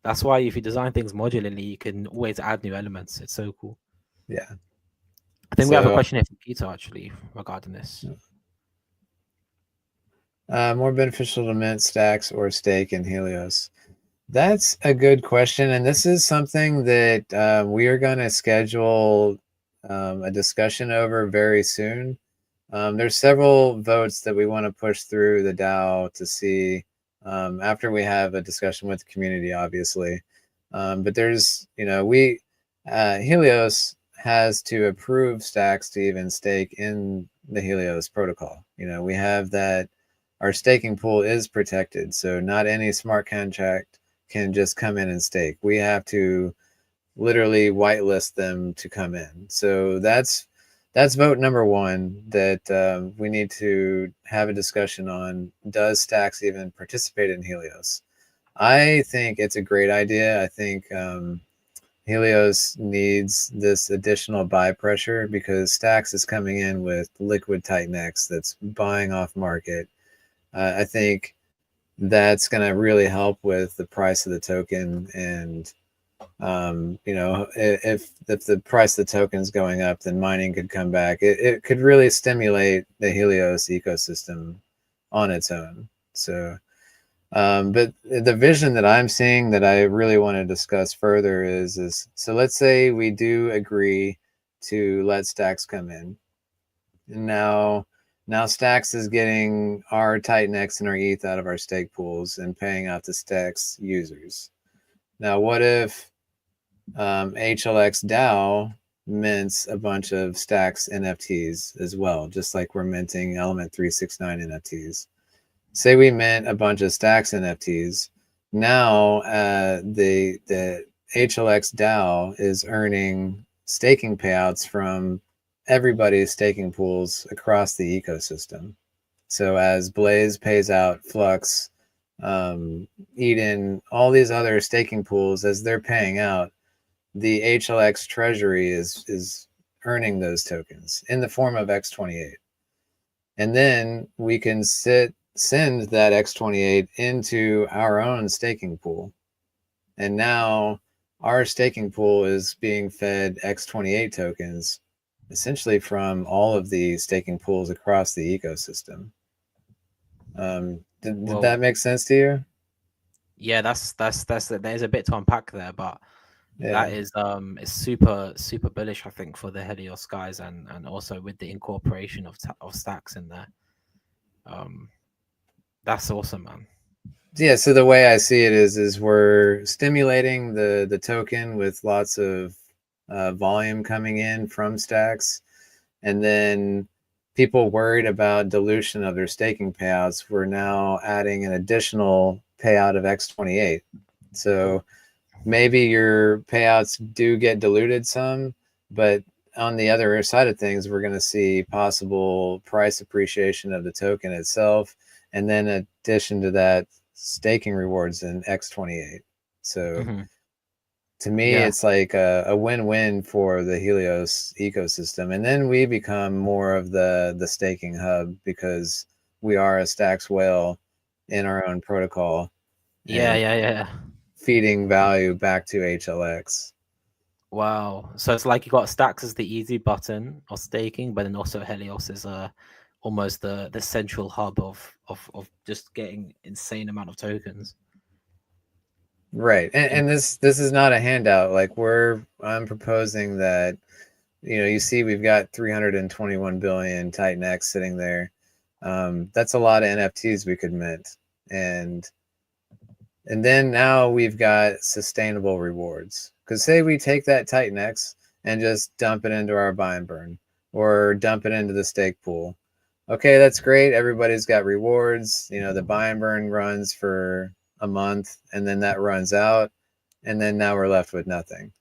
That's why if you design things modularly, you can always add new elements. It's so cool. Yeah. I think we have a question here from Peter, actually, regarding this. More beneficial to mint Stacks or stake in Helios? That's a good question. And this is something that we are going to schedule a discussion over very soon. There's several votes that we want to push through the DAO to see after we have a discussion with the community, obviously. But there's, Helios has to approve Stacks to even stake in the Helios protocol. We have that our staking pool is protected. So not any smart contract can just come in and stake. We have to literally whitelist them to come in. So that's vote number one that we need to have a discussion on. Does Stacks even participate in Helios? I think it's a great idea. I think Helios needs this additional buy pressure because Stacks is coming in with liquid Titanx that's buying off market. I think that's going to really help with the price of the token. And, if the price of the token is going up, then mining could come back. It could really stimulate the Helios ecosystem on its own. So, but the vision that I'm seeing that I really want to discuss further is so let's say we do agree to let Stacks come in. And now Stacks is getting our Titanx and our ETH out of our stake pools and paying out to Stacks users. Now, what if HLX DAO mints a bunch of Stacks NFTs as well, just like we're minting Element369 NFTs. Say we mint a bunch of Stacks NFTs. Now the HLX DAO is earning staking payouts from everybody's staking pools across the ecosystem. So as Blaze pays out Flux, Eden, all these other staking pools, as they're paying out, the HLX treasury is earning those tokens in the form of X28. And then we can send that X28 into our own staking pool. And now our staking pool is being fed X28 tokens essentially from all of the staking pools across the ecosystem. Did that make sense to you? Yeah, there's a bit to unpack there, but Yeah. that is super bullish, I think, for the Helios guys, and also with the incorporation of Stacks in there. That's awesome, man. Yeah, so the way I see it is we're stimulating the token with lots of volume coming in from Stacks, and then people worried about dilution of their staking payouts, we're now adding an additional payout of X28. So maybe your payouts do get diluted some, but on the other side of things, we're going to see possible price appreciation of the token itself, and then in addition to that, staking rewards in X28. So to me, it's like a win-win for the Helios ecosystem. And then we become more of the staking hub because we are a Stacks whale in our own protocol. Yeah. Feeding value back to HLX. Wow. So it's like you got Stacks as the easy button of staking, but then also Helios is almost the central hub of just getting insane amount of tokens. Right. And this is not a handout. Like I'm proposing that, you see we've got 321 billion Titan X sitting there. That's a lot of NFTs we could mint. And then now we've got sustainable rewards. Because say we take that Titan X and just dump it into our buy and burn or dump it into the stake pool. Okay, that's great. Everybody's got rewards. The buy and burn runs for a month and then that runs out. And then now we're left with nothing.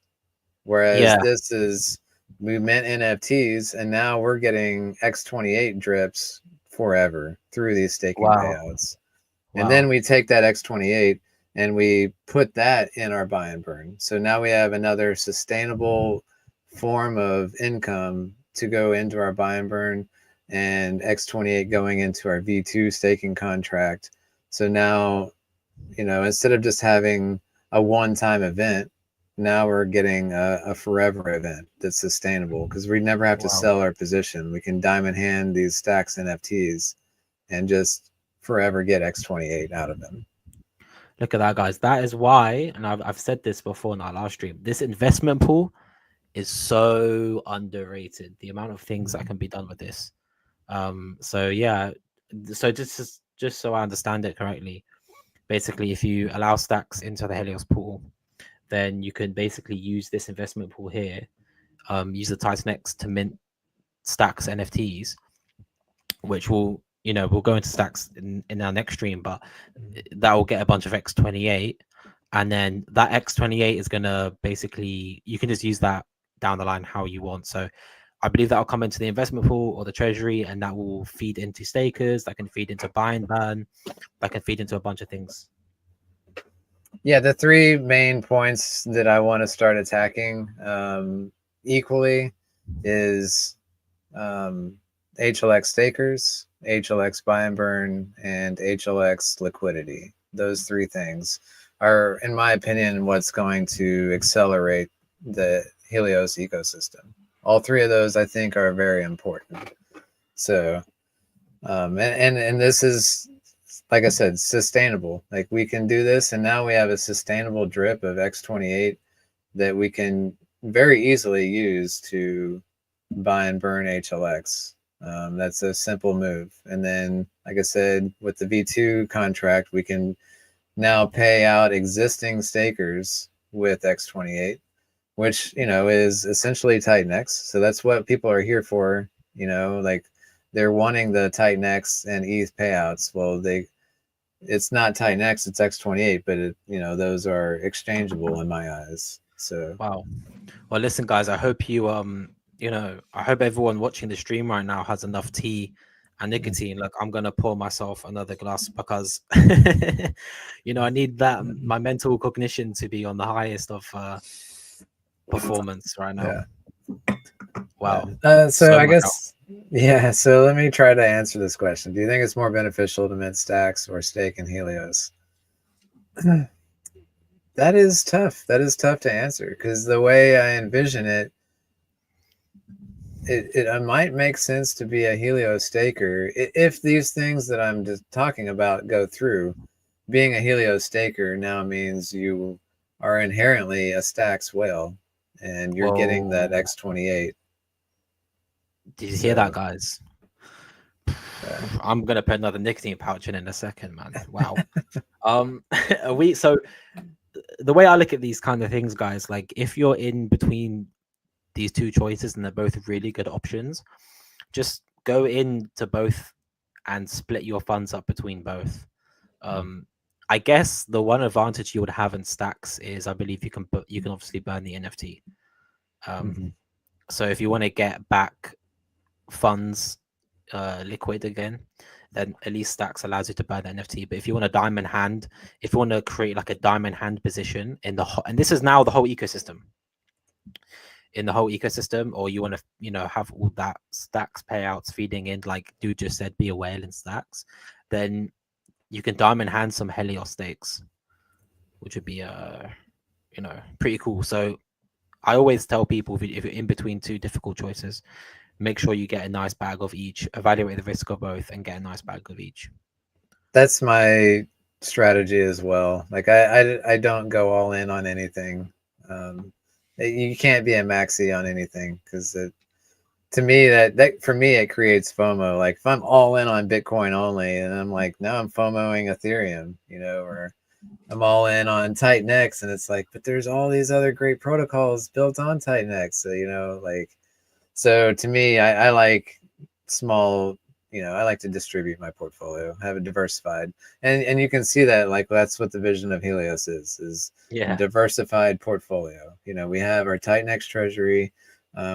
Whereas this is, we mint NFTs and now we're getting X28 drips forever through these staking payouts. And then we take that X28 and we put that in our buy and burn. So now we have another sustainable form of income to go into our buy and burn, and X28 going into our V2 staking contract. So now, instead of just having a one-time event, now we're getting a forever event that's sustainable because we never have to sell our position. We can diamond hand these Stacks NFTs and just forever get X28 out of them. Look at that, guys. That is why, and I've said this before in our last stream, this investment pool is so underrated. The amount of things that can be done with this. So yeah, so just so I understand it correctly, basically, if you allow Stacks into the Helios pool, then you can basically use this investment pool here, use the Titan X to mint Stacks NFTs, which will we'll go into Stacks in our next stream, but that will get a bunch of X28, and then that X28 is gonna basically, you can just use that down the line how you want. So I believe that will come into the investment pool or the treasury, and that will feed into stakers, that can feed into buy and burn, that can feed into a bunch of things. Yeah, the three main points that I want to start attacking equally is HLX stakers, HLX buy and burn, and HLX liquidity. Those three things are, in my opinion, what's going to accelerate the Helios ecosystem. All three of those, I think, are very important. So, and this is, like I said, sustainable. Like we can do this, and now we have a sustainable drip of X28 that we can very easily use to buy and burn HLX. That's a simple move. And then, like I said, with the V2 contract, we can now pay out existing stakers with X28. which is essentially Titan X. So that's what people are here for. Like they're wanting the Titan X and ETH payouts. Well, it's not Titan X, it's X28, but those are exchangeable in my eyes. So Wow. Well, listen, guys. I hope I hope everyone watching the stream right now has enough tea and nicotine. Look, I'm gonna pour myself another glass because I need that my mental cognition to be on the highest of performance right now. yeah. Wow. So So I much help. guess yeah. So let me try to answer this question. Do you think it's more beneficial to mint stacks or stake in Helios? That is tough. That is tough to answer because the way I envision it, it might make sense to be a Helios staker if these things that I'm just talking about go through. Being a Helios staker now means you are inherently a stacks whale, and you're getting that Whoa. X28. Did you hear that, So guys? yeah. I'm gonna put another nicotine pouch in a second, man. Wow. So the way I look at these kind of things, guys, like if you're in between these two choices and they're both really good options, just go into both and split your funds up between both. I guess the one advantage you would have in stacks is I believe you can obviously burn the NFT. Mm-hmm. So if you want to get back funds liquid again, then at least stacks allows you to buy the NFT. But if you want a diamond hand, if you want to create like a diamond hand position in and this is now the whole ecosystem, or you want to have all that stacks payouts feeding in, like dude just said, be a whale in stacks, then you can diamond hand some Helios stakes, which would be pretty cool. So I always tell people if you're in between two difficult choices, make sure you get a nice bag of each, evaluate the risk of both, and get a nice bag of each. That's my strategy as well. Like I don't go all in on anything. You can't be a maxi on anything because to me that for me it creates FOMO. Like if I'm all in on Bitcoin only, and I'm like, no, I'm FOMOing Ethereum, or I'm all in on Titan X, and it's like, but there's all these other great protocols built on Titan X. So so to me, I like small. I like to distribute my portfolio, have it diversified, and you can see that like that's what the vision of Helios is a Yeah. diversified portfolio. We have our Titan X treasury.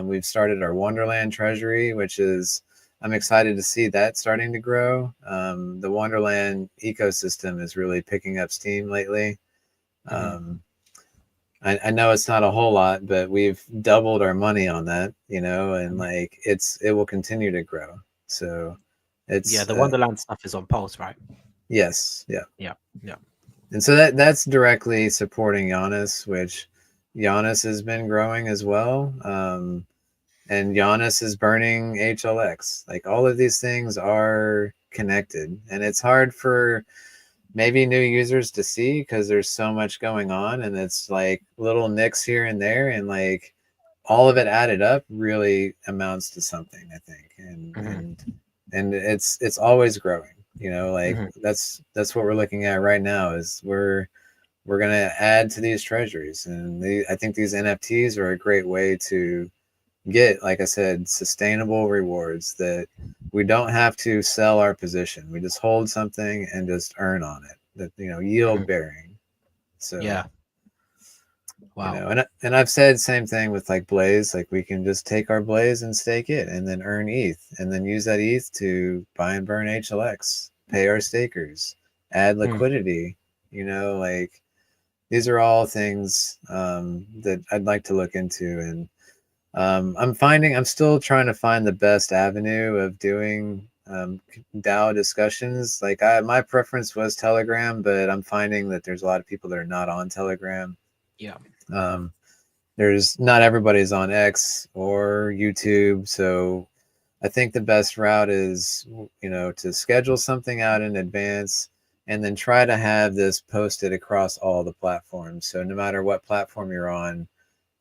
We've started our Wonderland treasury, which is I'm excited to see that starting to grow. The Wonderland ecosystem is really picking up steam lately. I know it's not a whole lot, but we've doubled our money on that, and like it will continue to grow. So Yeah, it's the Wonderland stuff is on Pulse, right? yes, yeah. Yeah. Yeah. And so that's directly supporting Giannis, which Giannis has been growing as well. And Giannis is burning HLX. Like all of these things are connected, and it's hard for maybe new users to see because there's so much going on, and it's like little nicks here and there, and like all of it added up really amounts to something, I think. And it's always growing, like that's what we're looking at right now is we're going to add to these treasuries, and I think these NFTs are a great way to get, like I said, sustainable rewards that we don't have to sell our position. We just hold something and just earn on it. That yield bearing. So Yeah. Wow. and I've said same thing with like Blaze. Like we can just take our Blaze and stake it, and then earn ETH, and then use that ETH to buy and burn HLX, pay our stakers, add liquidity. Like these are all things that I'd like to look into, and I'm still trying to find the best avenue of doing DAO discussions. Like my preference was Telegram, but I'm finding that there's a lot of people that are not on Telegram. Yeah. There's not everybody's on X or YouTube, so I think the best route is to schedule something out in advance and then try to have this posted across all the platforms. So no matter what platform you're on,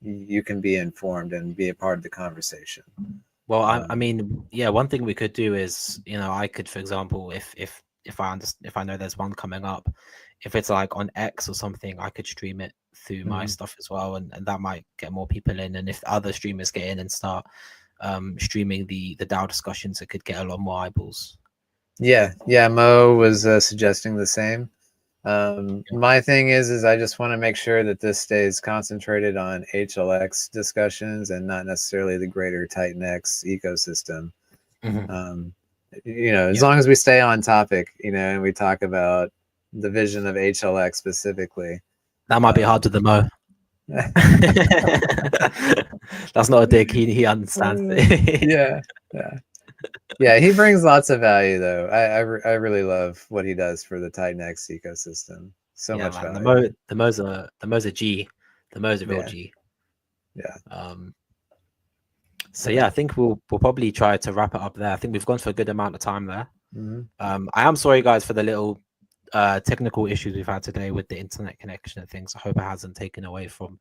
you can be informed and be a part of the conversation. Well, I mean, yeah, one thing we could do is, I could, for example, if if I know there's one coming up, if it's like on X or something, I could stream it through my Mhm. stuff as well, and that might get more people in. And if other streamers get in and start streaming the DAO discussions, it could get a lot more eyeballs. Yeah. Mo was suggesting the same. My thing is I just want to make sure that this stays concentrated on HLX discussions and not necessarily the greater Titan X ecosystem. Mhm. As Yeah, long as we stay on topic, and we talk about the vision of HLX specifically. that might be hard to the Mo. That's not a dig. He understands it. yeah, yeah, yeah. He brings lots of value, though. I really love what he does for the Titan X ecosystem. So Yeah, much man. value. The Mo's a G. The Mo's a real Yeah, G. yeah. So yeah, I think we'll probably try to wrap it up there. I think we've gone for a good amount of time there. Mm-hmm. I am sorry guys for the little technical issues we've had today with the internet connection and things. I hope it hasn't taken away from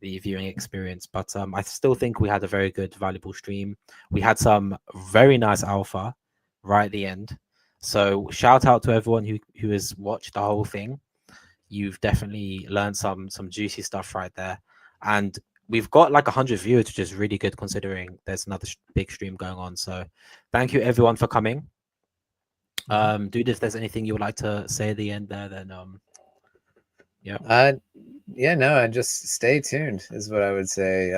the viewing experience, but I still think we had a very good, valuable stream. We had some very nice alpha right at the end. So shout out to everyone who has watched the whole thing. You've definitely learned some juicy stuff right there, and we've got like 100 viewers, which is really good considering there's another big stream going on. So thank you everyone for coming. Dude, if there's anything you would like to say at the end there, then yeah. No, just stay tuned is what I would say.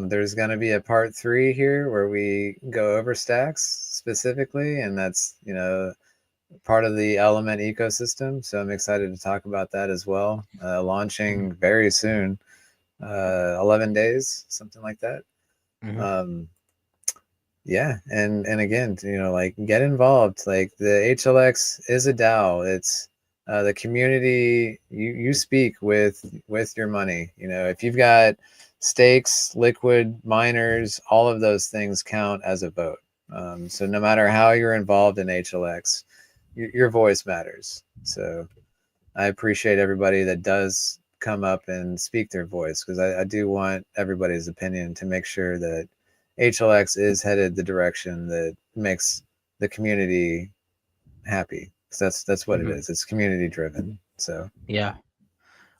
There's going to be a part 3 here where we go over stacks specifically, and that's part of the Element ecosystem. So I'm excited to talk about that as well. Launching very soon, 11 days, something like that. Yeah, and again, like get involved. Like the HLX is a DAO. It's the community. You speak with your money. If you've got stakes, liquid miners, all of those things count as a vote. So no matter how you're involved in HLX, your voice matters. So I appreciate everybody that does come up and speak their voice, because I do want everybody's opinion to make sure that HLX is headed the direction that makes the community happy. Because that's what it is. It's community driven. So yeah,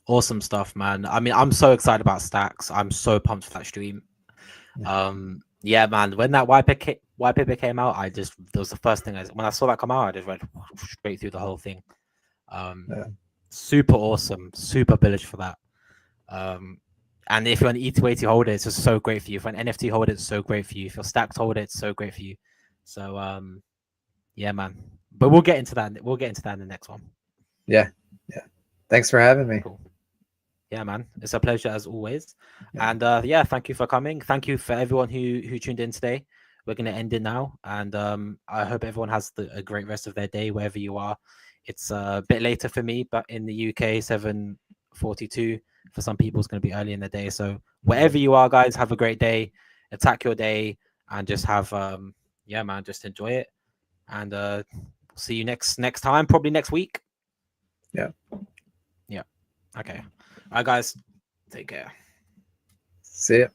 awesome stuff, man. I mean, I'm so excited about stacks. I'm so pumped for that stream. Yeah, man. When that white paper came out, that was the first thing when I saw that come out, I just read straight through the whole thing. Super awesome, super bullish for that. And if you're an E280 holder, it's just so great for you. If you're an NFT holder, it's so great for you. If you're stacked holder, it's so great for you. So yeah, man. But we'll get into that. We'll get into that in the next one. Yeah. Thanks for having me. Cool. Yeah, man. It's a pleasure as always. Yeah. And yeah, thank you for coming. Thank you for everyone who tuned in today. We're gonna end it now, and I hope everyone has a great rest of their day wherever you are. It's a bit later for me, but in the UK, 7:42. For some people, it's going to be early in the day. So wherever you are, guys, have a great day. Attack your day and just have, yeah, man, just enjoy it. And see you next time, probably next week. Yeah. Okay. All right, guys. Take care. See ya.